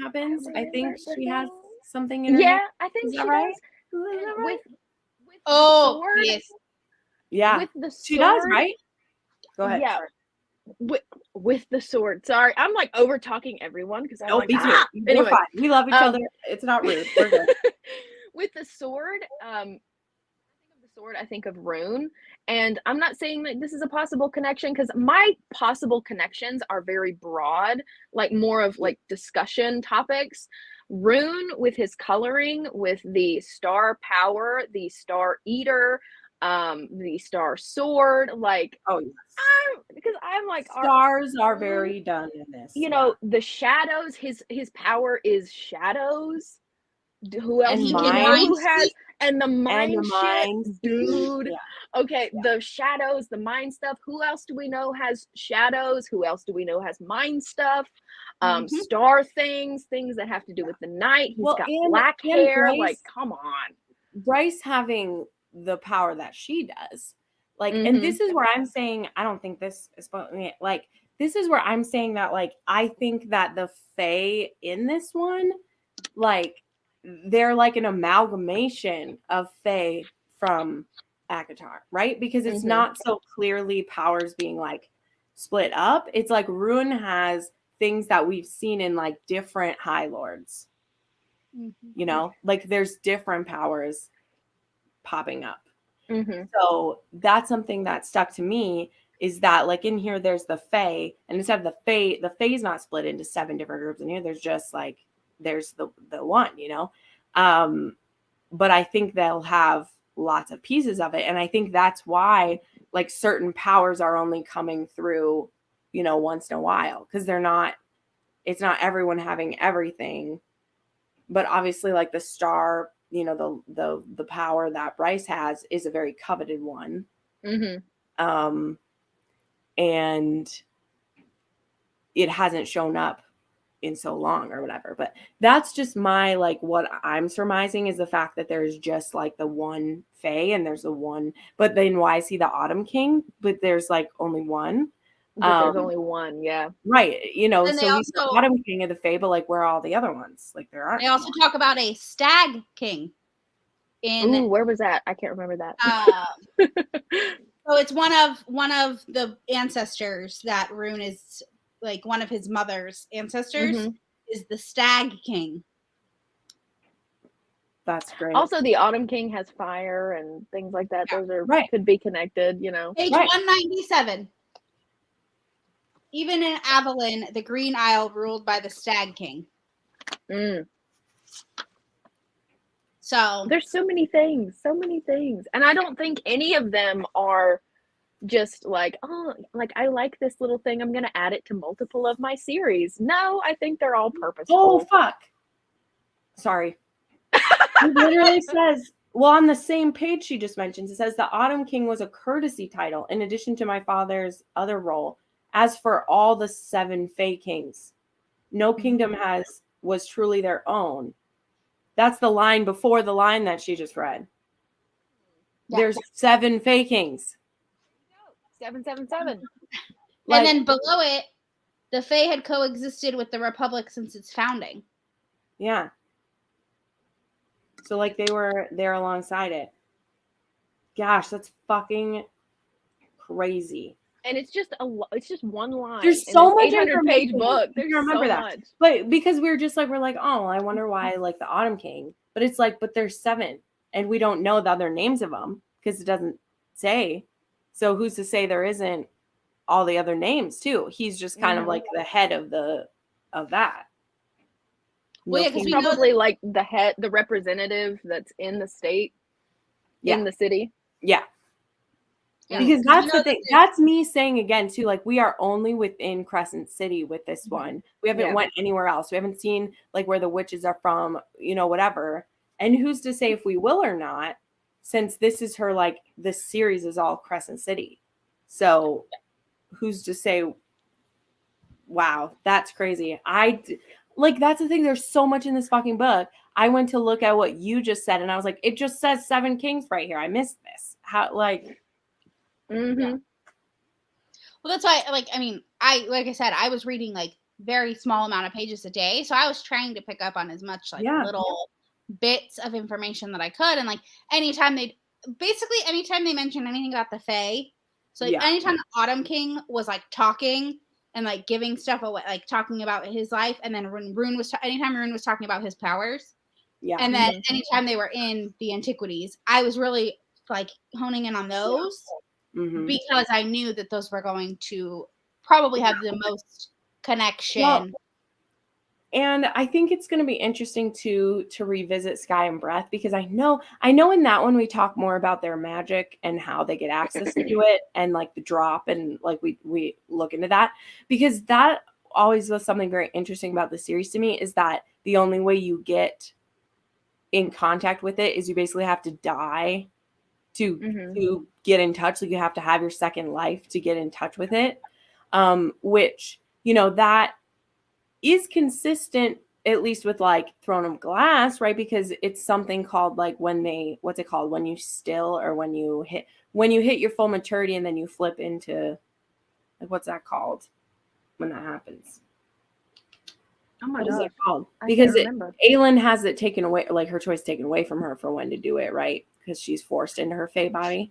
happens, I think she has something in her hand. I think she right? does. Is that right? With the sword, yes. Yeah. With the sword, she does, right? Go ahead. Yeah. With the sword. Sorry, I'm like over talking everyone because I'm like, me too. Anyway, we're fine. We love each other. It's not rude. We're good. With the sword, I think of Rune, and I'm not saying that this is a possible connection because my possible connections are very broad, like more of like discussion topics. Rune with his coloring, with the star power, the star eater, the star sword, like because I'm like stars are very done in this. You know, the shadows, his power is shadows. Who else? And who has and the mind shit, dude. Yeah. Okay, the shadows, the mind stuff. Who else do we know has shadows? Who else do we know has mind stuff? Star things that have to do with the night. He's got black hair. Bryce, like, come on. Bryce having the power that she does. Like, and this is where I'm saying, I don't think this is like, this is where I'm saying that, like, I think that the Fae in this one, like, they're like an amalgamation of Fae from ACOTAR, right? Because it's not so clearly powers being like split up. It's like Rune has things that we've seen in like different High Lords. You know, like there's different powers popping up. So that's something that stuck to me, is that like in here there's the Fae, and instead of the Fae is not split into 7 different groups. In here there's just like there's the one, you know. But I think they'll have lots of pieces of it, and I think that's why like certain powers are only coming through, you know, once in a while, because it's not everyone having everything. But obviously like the star, you know, the power that Bryce has is a very coveted one. Mm-hmm. And it hasn't shown up in so long or whatever. But that's just my, like, what I'm surmising is the fact that there's just like the one Fae and there's the one, but then why is he the Autumn King? But there's like only one. But there's only one, yeah. Right. You know, And they so he's the also- Autumn King of the Fae, but like where are all the other ones? Like there aren't. They also talk about a stag king. Ooh, where was that? I can't remember that. So it's one of the ancestors that Rune is, like, one of his mother's ancestors Mhm. is the Stag King. That's great. Also, the Autumn King has fire and things like that. Yeah. Those are Right. could be connected, you know. Page Right. 197. Even in Avalon, the Green Isle ruled by the Stag King. Mm. So There's so many things, and I don't think any of them are just like, oh, like I like this little thing, I'm gonna add it to multiple of my series. No, I think they're all purposeful. Oh fuck. Sorry. It literally says, well, on the same page she just mentions, it says the Autumn King was a courtesy title in addition to my father's other role. As for all the 7 Fae kings, no kingdom was truly their own. That's the line before the line that she just read. Yeah. There's 7 Fae kings. 777. and then below it, the Fae had coexisted with the Republic since its founding. Yeah. So like they were there alongside it. Gosh, that's fucking crazy. And it's just one line. There's in so this much 800-page information. book. You There's remember so that. much. But because we're like, oh, I wonder why like the Autumn King. But it's like, but there's 7 and we don't know the other names of them because it doesn't say. So who's to say there isn't all the other names too? He's just kind of like the head of that. Well, yeah, because we Probably like the representative that's in the state, in the city. Yeah. Yeah, because that's the thing. That's me saying again too, like we are only within Crescent City with this one. We haven't went anywhere else. We haven't seen like where the witches are from, you know, whatever. And who's to say if we will or not, since this is her, like this series is all Crescent City. So who's to say, wow, that's crazy. Like, that's the thing. There's so much in this fucking book. I went to look at what you just said and I was like, it just says 7 kings right here. I missed this. How, like, Mm-hmm. Well, that's why, like, I mean, like I said, I was reading like very small amount of pages a day. So I was trying to pick up on as much like little bits of information that I could. And like anytime they mention anything about the Fae, so like anytime the Autumn King was like talking and like giving stuff away, like talking about his life, and then anytime Rune was talking about his powers, and then anytime they were in the Antiquities, I was really like honing in on those. Because I knew that those were going to probably have the most connection. Well, and I think it's going to be interesting to revisit Sky and Breath, because I know in that one we talk more about their magic and how they get access to it and like the drop, and like we look into that, because that always was something very interesting about the series to me, is that the only way you in contact with it is you basically have to die to get in touch. Like you have to have your second life to get in touch with it, which, you know, that is consistent at least with like Throne of Glass, right? Because it's something called like when you still, or when you hit your full maturity and then you flip into, like, what's that called when that happens? Oh my God. What is it called? I because Aelin has it taken away, like her choice taken away from her for when to do it, right? Because she's forced into her Fae body.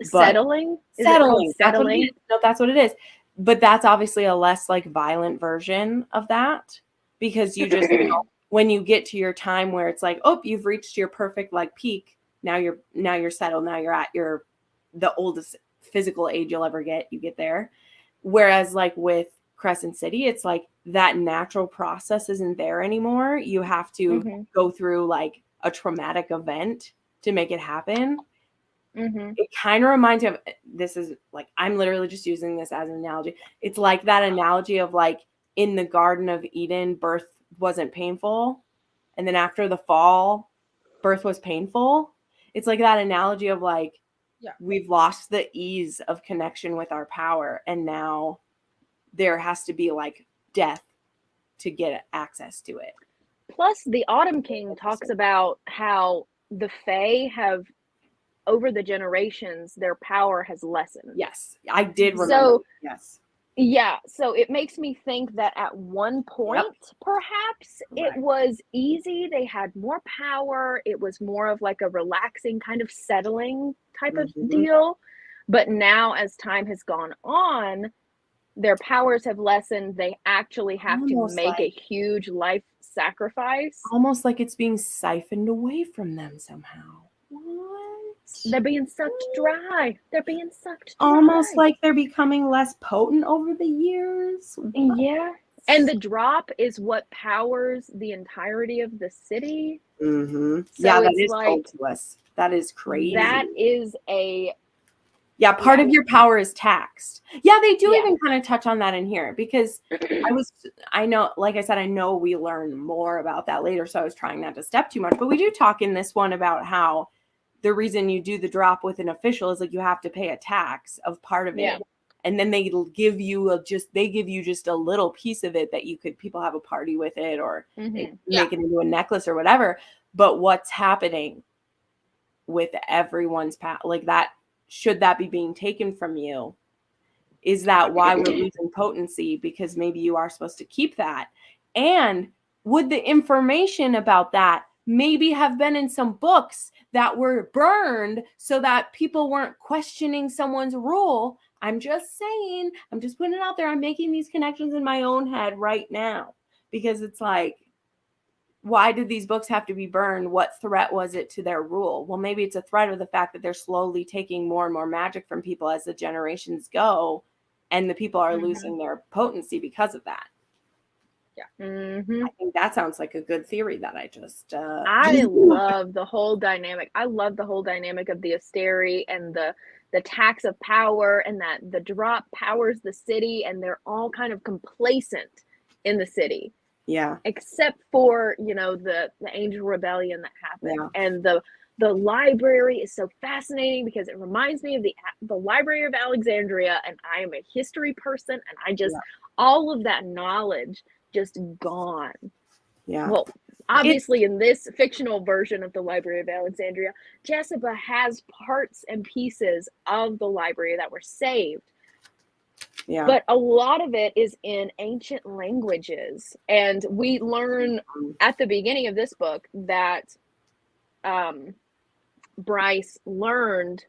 Settling. Settling. That's what it is. No, that's what it is. But that's obviously a less like violent version of that, because you just, you know, when you get to your time where it's like, oh, you've reached your perfect like peak. Now you're settled. Now you're at the oldest physical age you'll ever get. You get there. Whereas like with Crescent City, it's like that natural process isn't there anymore. You have to go through like a traumatic event to make it happen. It kind of reminds me of, this is like, I'm literally just using this as an analogy. It's like that analogy of like in the Garden of Eden, birth wasn't painful. And then after the fall, birth was painful. It's like that analogy of like, we've lost the ease of connection with our power, and now there has to be like death to get access to it. Plus, the Autumn King talks about how the Fae have, over the generations, their power has lessened. Yes, I did remember. So, yes. Yeah, so it makes me think that at one point, perhaps, it was easy. They had more power. It was more of like a relaxing, kind of settling type of deal. But now, as time has gone on, their powers have lessened. They actually have to make a huge life sacrifice. Almost like it's being siphoned away from them somehow. What? They're being sucked dry. They're being sucked dry. Almost like they're becoming less potent over the years. What? Yeah. And the drop is what powers the entirety of the city. Mm-hmm. So yeah, that it's is like, told to us. That is crazy. That is a... Yeah, part of your power is taxed. Yeah, they do Yeah. even kind of touch on that in here, because I know, like I said, I know we learn more about that later, so I was trying not to step too much. But we do talk in this one about how the reason you do the drop with an official is like you have to pay a tax of part of it. And then they give you just a little piece of it that people have a party with it, or they make it into a necklace or whatever. But what's happening with everyone's like that? Should that be being taken from you? Is that why we're losing potency? Because maybe you are supposed to keep that. And would the information about that maybe have been in some books that were burned so that people weren't questioning someone's rule? I'm just saying, I'm just putting it out there. I'm making these connections in my own head right now, because it's like, why did these books have to be burned? What threat was it to their rule? Well, maybe it's a threat of the fact that they're slowly taking more and more magic from people as the generations go, and the people are losing their potency because of that. Yeah. Mm-hmm. I think that sounds like a good theory that I just... I love the whole dynamic. I love the whole dynamic of the Asteri and the tax of power, and that the drop powers the city, and they're all kind of complacent in the city. Yeah. Except for, the Angel Rebellion that happened. Yeah. And the library is so fascinating because it reminds me of the Library of Alexandria, and I am a history person, and I just, all of that knowledge just gone. Yeah. Well, obviously in this fictional version of the Library of Alexandria, Jessica has parts and pieces of the library that were saved. Yeah. But a lot of it is in ancient languages. And we learn at the beginning of this book that Bryce learned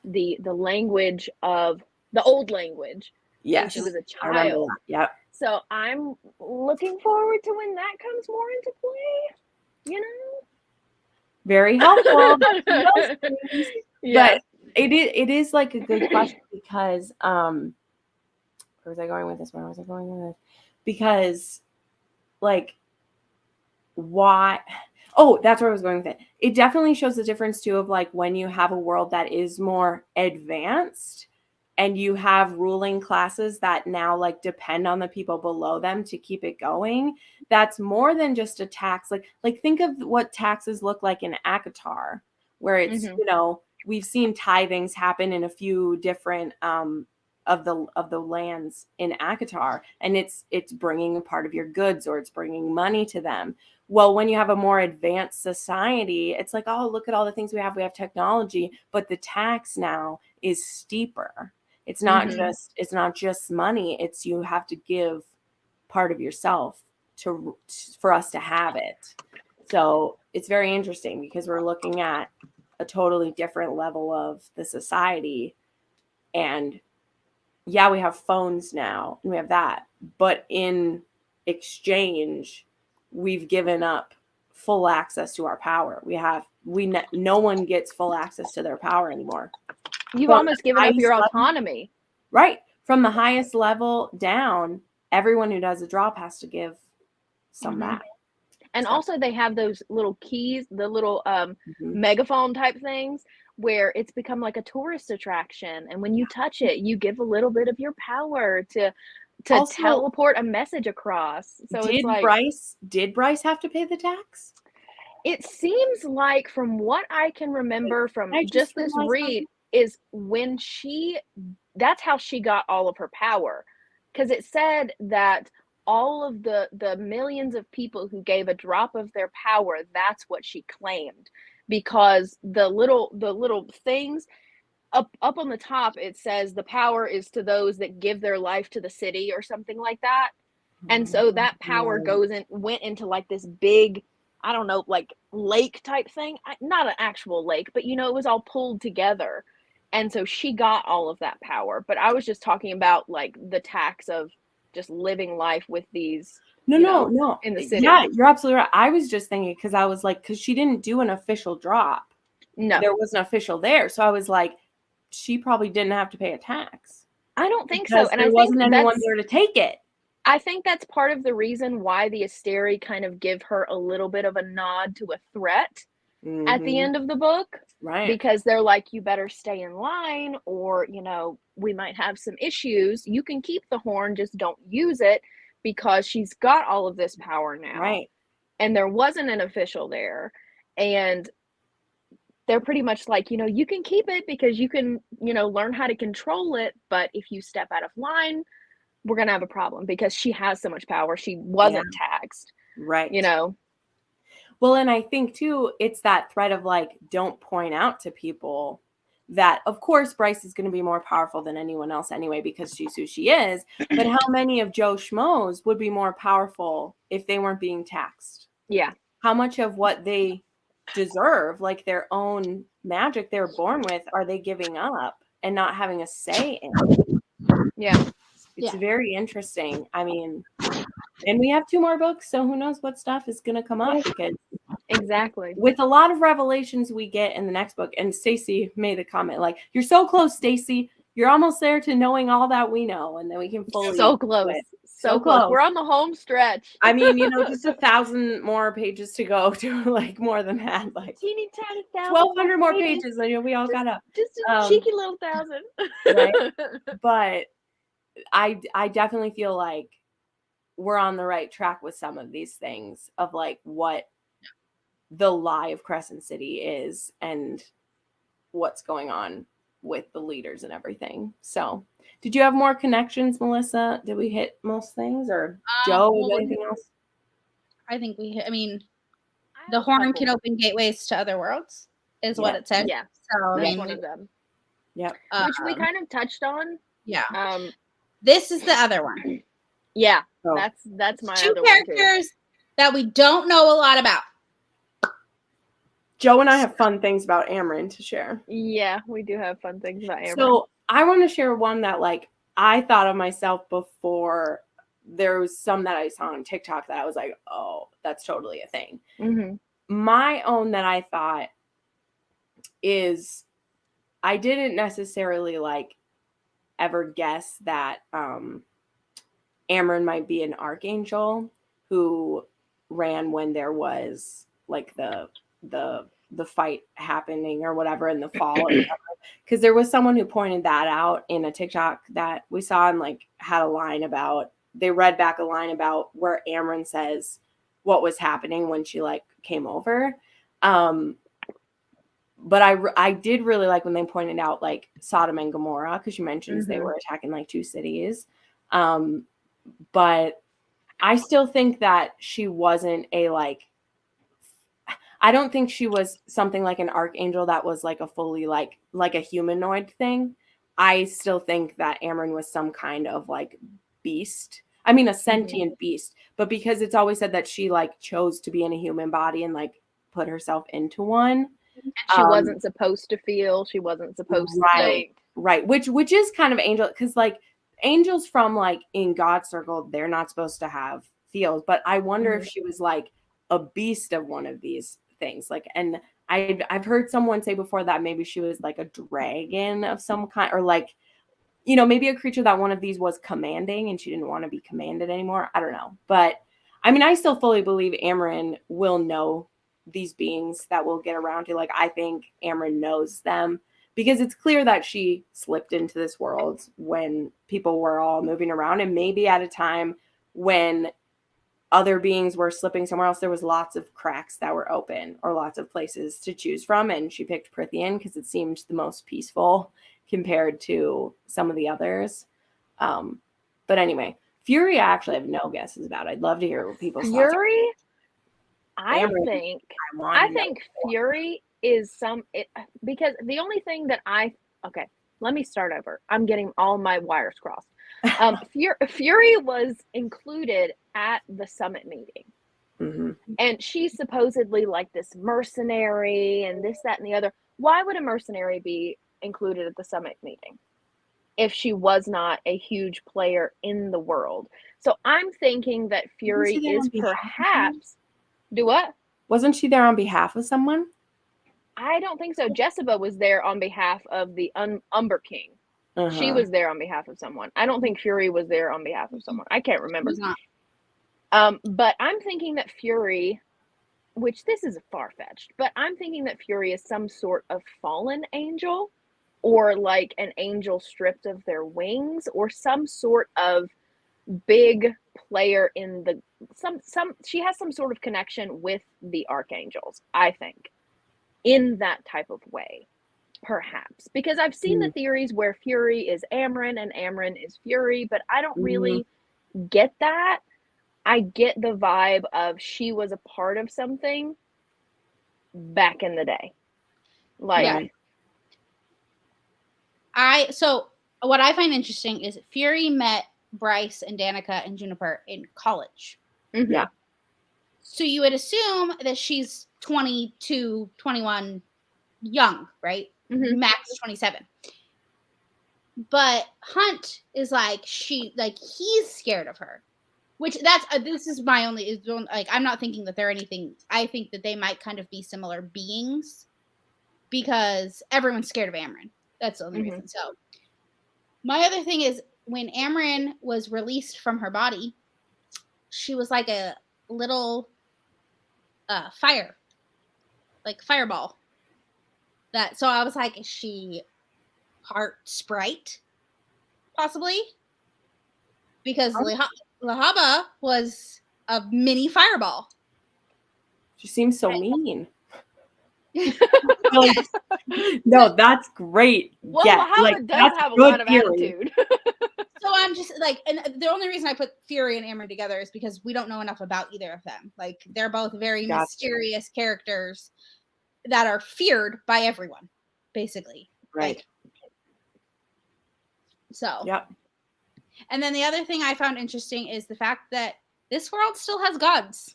the language of the old language when she was a child. I remember that. Yep. So I'm looking forward to when that comes more into play, Very helpful. But it is like a good question, because where was I going with this? Where was I going with this? Because, like, why? Oh, that's where I was going with it. It definitely shows the difference, too, of, like, when you have a world that is more advanced and you have ruling classes that now, like, depend on the people below them to keep it going. That's more than just a tax. Like think of what taxes look like in ACOTAR, where it's, we've seen tithings happen in a few different of the lands in ACOTAR, and it's bringing a part of your goods, or it's bringing money to them. Well, when you have a more advanced society, it's like, oh, look at all the things we have technology, but the tax now is steeper. It's not just money. It's, you have to give part of yourself for us to have it. So it's very interesting, because we're looking at a totally different level of the society. And yeah, we have phones now, and we have that, but in exchange, we've given up full access to our power. No one gets full access to their power anymore. You've almost given up your autonomy. Right. From the highest level down, everyone who does a drop has to give some back. And also they have those little keys, the little megaphone type things, where it's become like a tourist attraction. And when you touch it, you give a little bit of your power to also teleport a message across. So it's like, did Bryce have to pay the tax? It seems like, from what I can remember from just this read, is that's how she got all of her power. Because it said that all of the millions of people who gave a drop of their power, that's what she claimed. Because the little things up on the top, it says the power is to those that give their life to the city or something like that. And so that power went into like this big, I don't know, like lake type thing. Not an actual lake, but it was all pulled together. And so she got all of that power. But I was just talking about like the tax of just living life with these No. in the city. Yeah, you're absolutely right. I was just thinking, because I was like, because she didn't do an official drop. No. There was an official there. So I was like, she probably didn't have to pay a tax. I don't think Because so. And there wasn't anyone there to take it. I think that's part of the reason why the Asteri kind of give her a little bit of a nod to a threat at the end of the book. Right. Because they're like, you better stay in line, or, we might have some issues. You can keep the horn, just don't use it, because she's got all of this power now. Right. And there wasn't an official there. And they're pretty much like, you can keep it because you can, learn how to control it. But if you step out of line, we're going to have a problem because she has so much power. She wasn't taxed. Right. Well, and I think too, it's that threat of like, don't point out to people that, of course, Bryce is going to be more powerful than anyone else anyway, because she's who she is. But how many of Joe Schmoes would be more powerful if they weren't being taxed? Yeah. How much of what they deserve, like their own magic they're born with, are they giving up and not having a say in? Yeah. It's very interesting. I mean, and we have 2 more books, so who knows what stuff is going to come up, because exactly, with a lot of revelations we get in the next book. And Stacy made the comment like, you're so close, Stacy, you're almost there to knowing all that we know, and then we can fully so close. We're on the home stretch. I mean, just 1,000 more pages to go to, like, more than that, like teeny tiny 1,200 more pages, and we all got up. Just a cheeky little 1,000. Right? But I definitely feel like we're on the right track with some of these things of like what the lie of Crescent City is and what's going on with the leaders and everything. So did you have more connections, Melissa? Did we hit most things, or Joe, anything else? I think we hit, I mean, the horn can open gateways to other worlds is what it said. Yeah. So that's one of them. Yep. Which we kind of touched on. Yeah. This is the other one. Yeah. Oh. That's my 2 other characters one too. that we don't know a lot about. Joe and I have fun things about Amryn to share. Yeah, we do have fun things about Amryn. So I want to share one that like I thought of myself before. There was some that I saw on TikTok that I was like, oh, that's totally a thing. Mm-hmm. My own that I thought is, I didn't necessarily like ever guess that Amryn might be an archangel who ran when there was like the fight happening or whatever in the fall, because there was someone who pointed that out in a TikTok that we saw, and like had a line about, they read back a line about where Amryn says what was happening when she like came over. But I did really like when they pointed out like Sodom and Gomorrah, because she mentions they were attacking like 2 cities. But I still think that she wasn't a like, I don't think she was something like an archangel that was like a fully like a humanoid thing. I still think that Amryn was some kind of like beast. I mean, a sentient beast, but because it's always said that she like chose to be in a human body and like put herself into one. And she wasn't supposed to feel. She wasn't supposed to think. Right. Which is kind of angel, because like angels from like in God's circle, they're not supposed to have feels. But I wonder if she was like a beast of one of these things. Like, and I've heard someone say before that maybe she was like a dragon of some kind, or like, maybe a creature that one of these was commanding and she didn't want to be commanded anymore. I don't know. But I mean, I still fully believe Amryn will know these beings that we'll get around to. Like, I think Amryn knows them, because it's clear that she slipped into this world when people were all moving around, and maybe at a time when other beings were slipping somewhere else, there was lots of cracks that were open or lots of places to choose from. And she picked Prithian because it seemed the most peaceful compared to some of the others. But anyway, Fury, I actually have no guesses about. I'd love to hear what people's thoughts are. Fury, I Amber, think want to know. Fury is because the only thing that okay, let me start over. I'm getting all my wires crossed. Fury was included at the summit meeting. Mm-hmm. And she's supposedly like this mercenary and this, that, and the other. Why would a mercenary be included at the summit meeting if she was not a huge player in the world? So I'm thinking that Fury is perhaps... Do what? Wasn't she there on behalf of someone? I don't think so. Jessica was there on behalf of the Umber King. She was there on behalf of someone. I don't think Fury was there on behalf of someone. I can't remember. But I'm thinking that Fury, which this is far-fetched, but I'm thinking that Fury is some sort of fallen angel, or like an angel stripped of their wings, or some sort of big player in the she has some sort of connection with the archangels, I think, in that type of way. Perhaps because I've seen the theories where Fury is Amren and Amren is Fury, but I don't really get that. I get the vibe of she was a part of something back in the day. Like, so what I find interesting is Fury met Bryce and Danica and Juniper in college. Mm-hmm. Yeah. So you would assume that she's 22, 21, young, right? Mm-hmm. Max is 27. But Hunt is like, he's scared of her. Which this is my only, like, I'm not thinking that they're anything. I think that they might kind of be similar beings because everyone's scared of Amren. That's the only reason. So my other thing is when Amren was released from her body, she was like a little fireball. So I was like, is she part sprite? Possibly? Because Lahaba was a mini fireball. She seems so mean. No, that's great. Well, Lahaba does have a lot of attitude. So I'm just like, and the only reason I put Fury and Amren together is because we don't know enough about either of them. Like, they're both very mysterious characters that are feared by everyone, basically. Right. So. Yep. And then the other thing I found interesting is the fact that this world still has gods.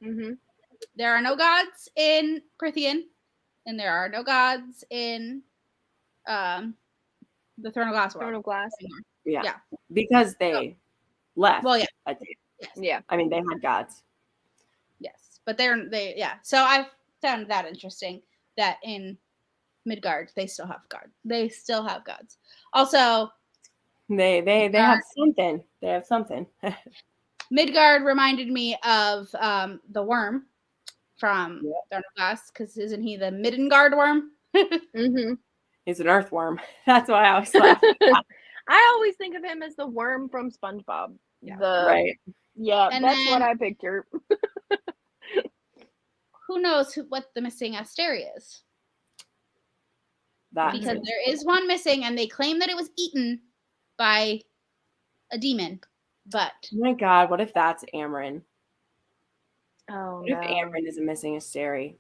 Mm-hmm. There are no gods in Prithian, and there are no gods in the Throne of Glass world. Throne of Glass. Yeah. Because they left. Well, yeah. I think. Yes. Yeah. I mean, they had gods. Yes. But So I found that interesting that in Midgard they still have gods. They still have gods. Also, they have something. They have something. Midgard reminded me of the worm from Throne of Glass, because isn't he the Middengard worm? Mm-hmm. He's an earthworm. That's why I always laugh. I always think of him as the worm from SpongeBob. Yeah. Right. Yeah, and that's what I picture. Who knows what the missing Asteria is? Because there is one missing, and they claim that it was eaten by a demon. But oh my God, what if that's Amren? Oh, what if Amren is a missing Asteri?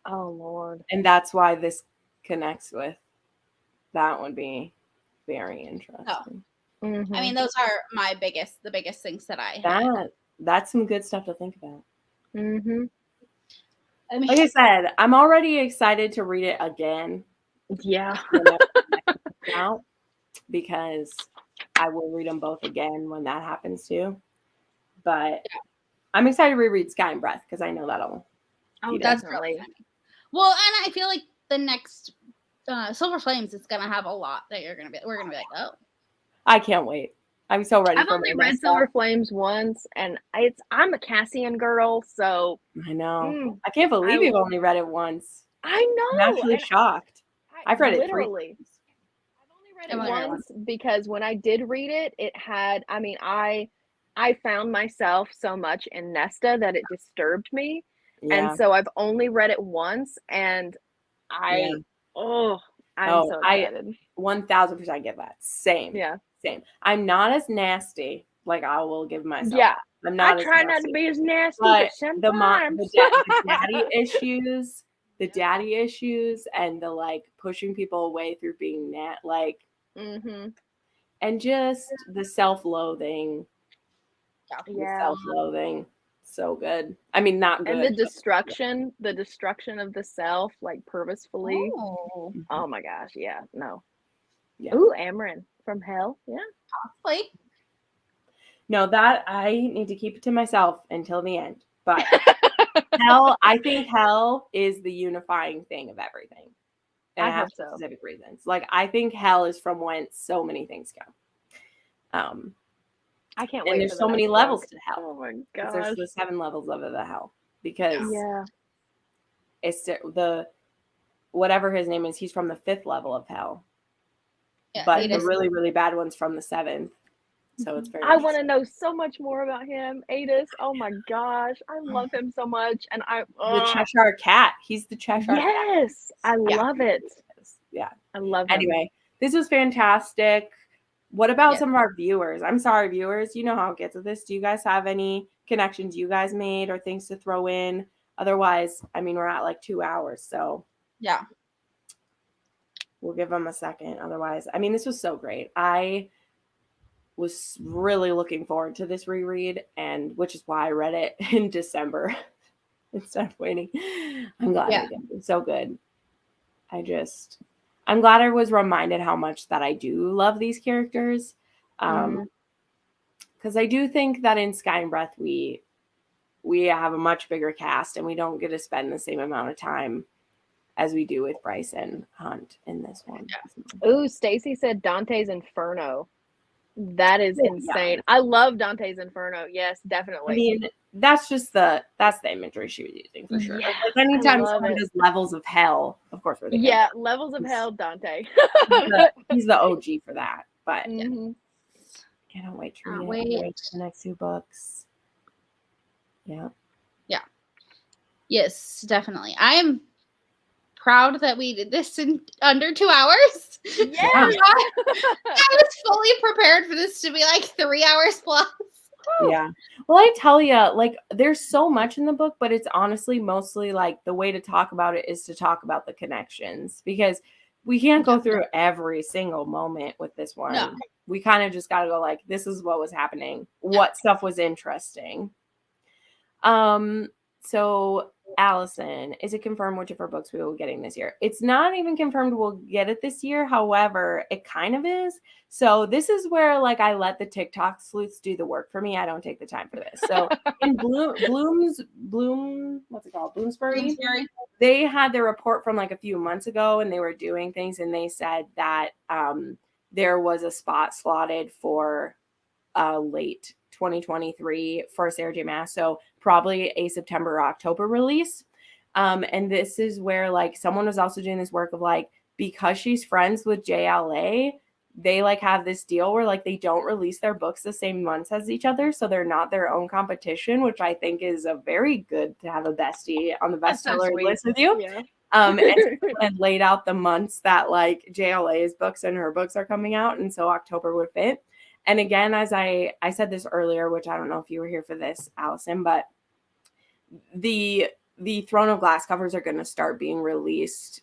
Oh Lord! And that's why this connects with. That would be very interesting. Oh. Mm-hmm. I mean, those are the biggest things that I had. That's some good stuff to think about. Mm-hmm. I mean, like I said, I'm already excited to read it again. Yeah. Out, because I will read them both again when that happens too. But I'm excited to reread Sky and Breath because I know that'll. Oh, definitely. Well, and I feel like the next Silver Flames is gonna have a lot that we're gonna be like, oh. I can't wait. I'm so ready. I've only read Silver Flames once, and I'm a Cassian girl, so I know. I can't believe you've only read it once. I know. I'm actually shocked. I've read it 3 times. I've only read it once because when I did read it, it had. I mean, I I found myself so much in Nesta that it disturbed me. And Yeah. so I've only read it once, and Yeah. I'm so I excited. 1000% get that. Same. Yeah. Same. I'm not as nasty. Like, I will give myself Yeah. that. I'm I not as try not to nasty. be as nasty, But but sometimes. the daddy issues, and the like pushing people away through being like, Mm-hmm. and just the self-loathing, Yeah. so good. I mean, not And good. the destruction of the self, like purposefully. Oh, Oh my gosh. Yeah. No. Yeah. Ooh, Amarin from Hell. Yeah. possibly. No, that I need to keep it to myself until the end. But I think hell is the unifying thing of everything. And I I have hope so. specific reasons. Like, I think hell is from whence so many things go. I can't And wait there's for the so many next levels book. to hell. Oh my There's gosh. the 7 levels of the hell. Because Yeah. it's the whatever his name is, he's from the 5th level of hell. Yeah, But Adis. the really, really bad one's from the 7th. So it's very I want to know so much more about him. Adis. Oh my gosh. I love him so much. And the Cheshire Cat. He's the Cheshire Cat. Yes. I love it. Yeah. I love him. Anyway, this was fantastic. What about some of our viewers? I'm sorry, viewers. You know how it gets with this. Do you guys have any connections you guys made or things to throw in? Otherwise, I mean, we're at like 2 hours, so Yeah. we'll give them a second. Otherwise, I mean, this was so great. I was really looking forward to this reread, and which is why I read it in December instead of waiting. I'm glad I did. It's so good. I'm glad I was reminded how much that I do love these characters. Because I do think that in Sky and Breath we have a much bigger cast, and we don't get to spend the same amount of time as we do with Bryce and Hunt in this one. Ooh, Stacy said Dante's Inferno. That is insane. I love Dante's Inferno. Yes, definitely. I mean, that's the imagery she was using for sure. Yeah, like anytime someone does levels of hell, of course we're thinking. Yeah, levels of hell, Dante. he's the OG for that. But Mhm. Can't wait to read it. Wait for the next 2 books. Yeah. Yeah. Yes, definitely. I am proud that we did this in under 2 hours. Yes. I was fully prepared for this to be like 3 hours plus. Yeah. Well, I tell you, like, there's so much in the book, but it's honestly mostly like the way to talk about it is to talk about the connections, because we can't go through every single moment with this one. No. We kind of just got to go like, this is what was happening. What stuff was interesting. So Allison, is it confirmed which of her books we will be getting this year? It's not even confirmed we'll get it this year. However, it kind of is. So this is where like I let the TikTok sleuths do the work for me. I don't take the time for this. So in Bloomsbury, they had their report from like a few months ago, and they were doing things, and they said that there was a spot slotted for late 2023 for Sarah J. Maas, so probably a September or October release. And this is where like someone was also doing this work of like, because she's friends with JLA, they like have this deal where like they don't release their books the same months as each other, so they're not their own competition, which I think is a very good to have a bestie on the bestseller list with you. Yeah. And laid out the months that like JLA's books and her books are coming out, and so October would fit. And again, as I said this earlier, which I don't know if you were here for this, Allison, but the Throne of Glass covers are going to start being released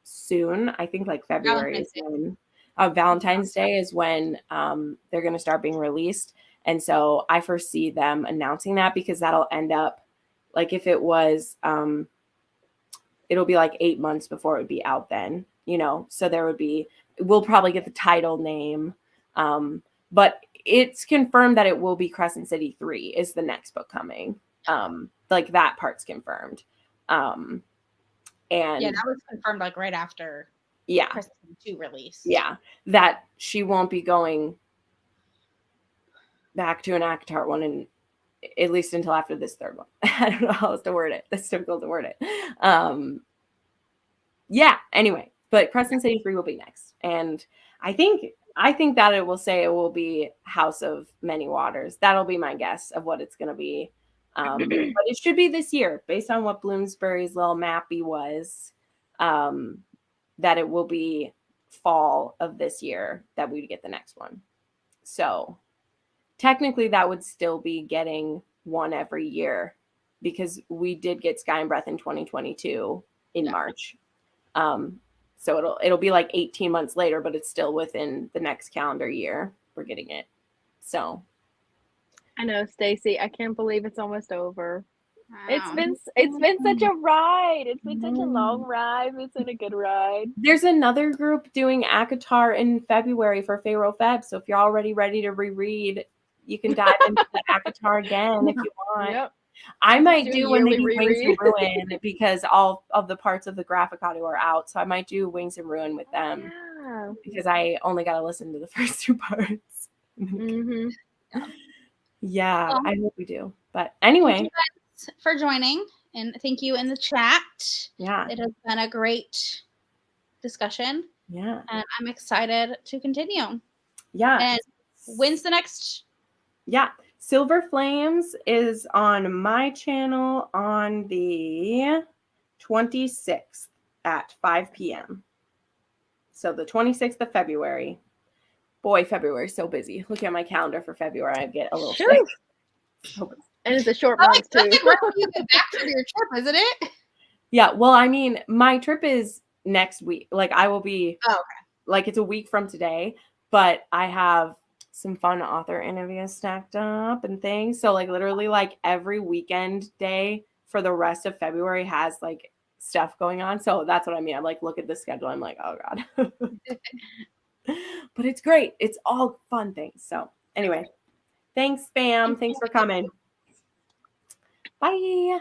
soon. I think like February is when Valentine's Day is when they're going to start being released. And so I foresee them announcing that, because that'll end up like, if it was it'll be like 8 months before it would be out then, you know, so we'll probably get the title name. But it's confirmed that it will be Crescent City 3 is the next book coming. Like that part's confirmed. And yeah, that was confirmed like right after Crescent City 2 release. Yeah, that she won't be going back to an ACOTAR one, and at least until after this 3rd one. I don't know how else to word it. That's difficult to word it. Yeah, anyway, but Crescent City 3 will be next. And I think I think that it will say it will be House of Many Waters. That'll be my guess of what it's going to be. But it should be this year, based on what Bloomsbury's little mappy was, that it will be fall of this year that we get the next one. So technically that would still be getting one every year because we did get Sky and Breath in 2022 in March. So it'll be like 18 months later, but it's still within the next calendar year we're getting it. So I know, Stacy. I can't believe it's almost over. It's Wow. been such a ride. It's been such a long ride. It's been a good ride. There's another group doing ACOTAR in February for Pharaoh Feb. So if you're already ready to reread, you can dive into the ACOTAR again if you want. Yep. I might Do a do when they yearly do Wings and reread. Ruin because all of the parts of the graphic audio are out. So I might do Wings and Ruin with them Yeah. because I only got to listen to the first two parts. Mm-hmm. Yeah, Well, I hope we do. But thank anyway, you guys for joining, and thank you in the chat. yeah, It has been a great discussion, yeah, and I'm excited to continue. yeah. And when's the next? Yeah, Silver Flames is on my channel on the 26th at 5 p.m. So the 26th of February. Boy, February's so busy. Look at my calendar for February. I get a little sick. And it's a short Oh, month it's too. right when you get back from your trip, isn't it? Yeah, well, I mean, my trip is next week. Like I will be like it's a week from today, but I have some fun author interviews stacked up and things. So like literally like every weekend day for the rest of February has like stuff going on. So that's what I mean. I like look at the schedule. I'm like, oh God. But it's great. It's all fun things. So anyway, thanks, Spam. Thanks for coming. Bye.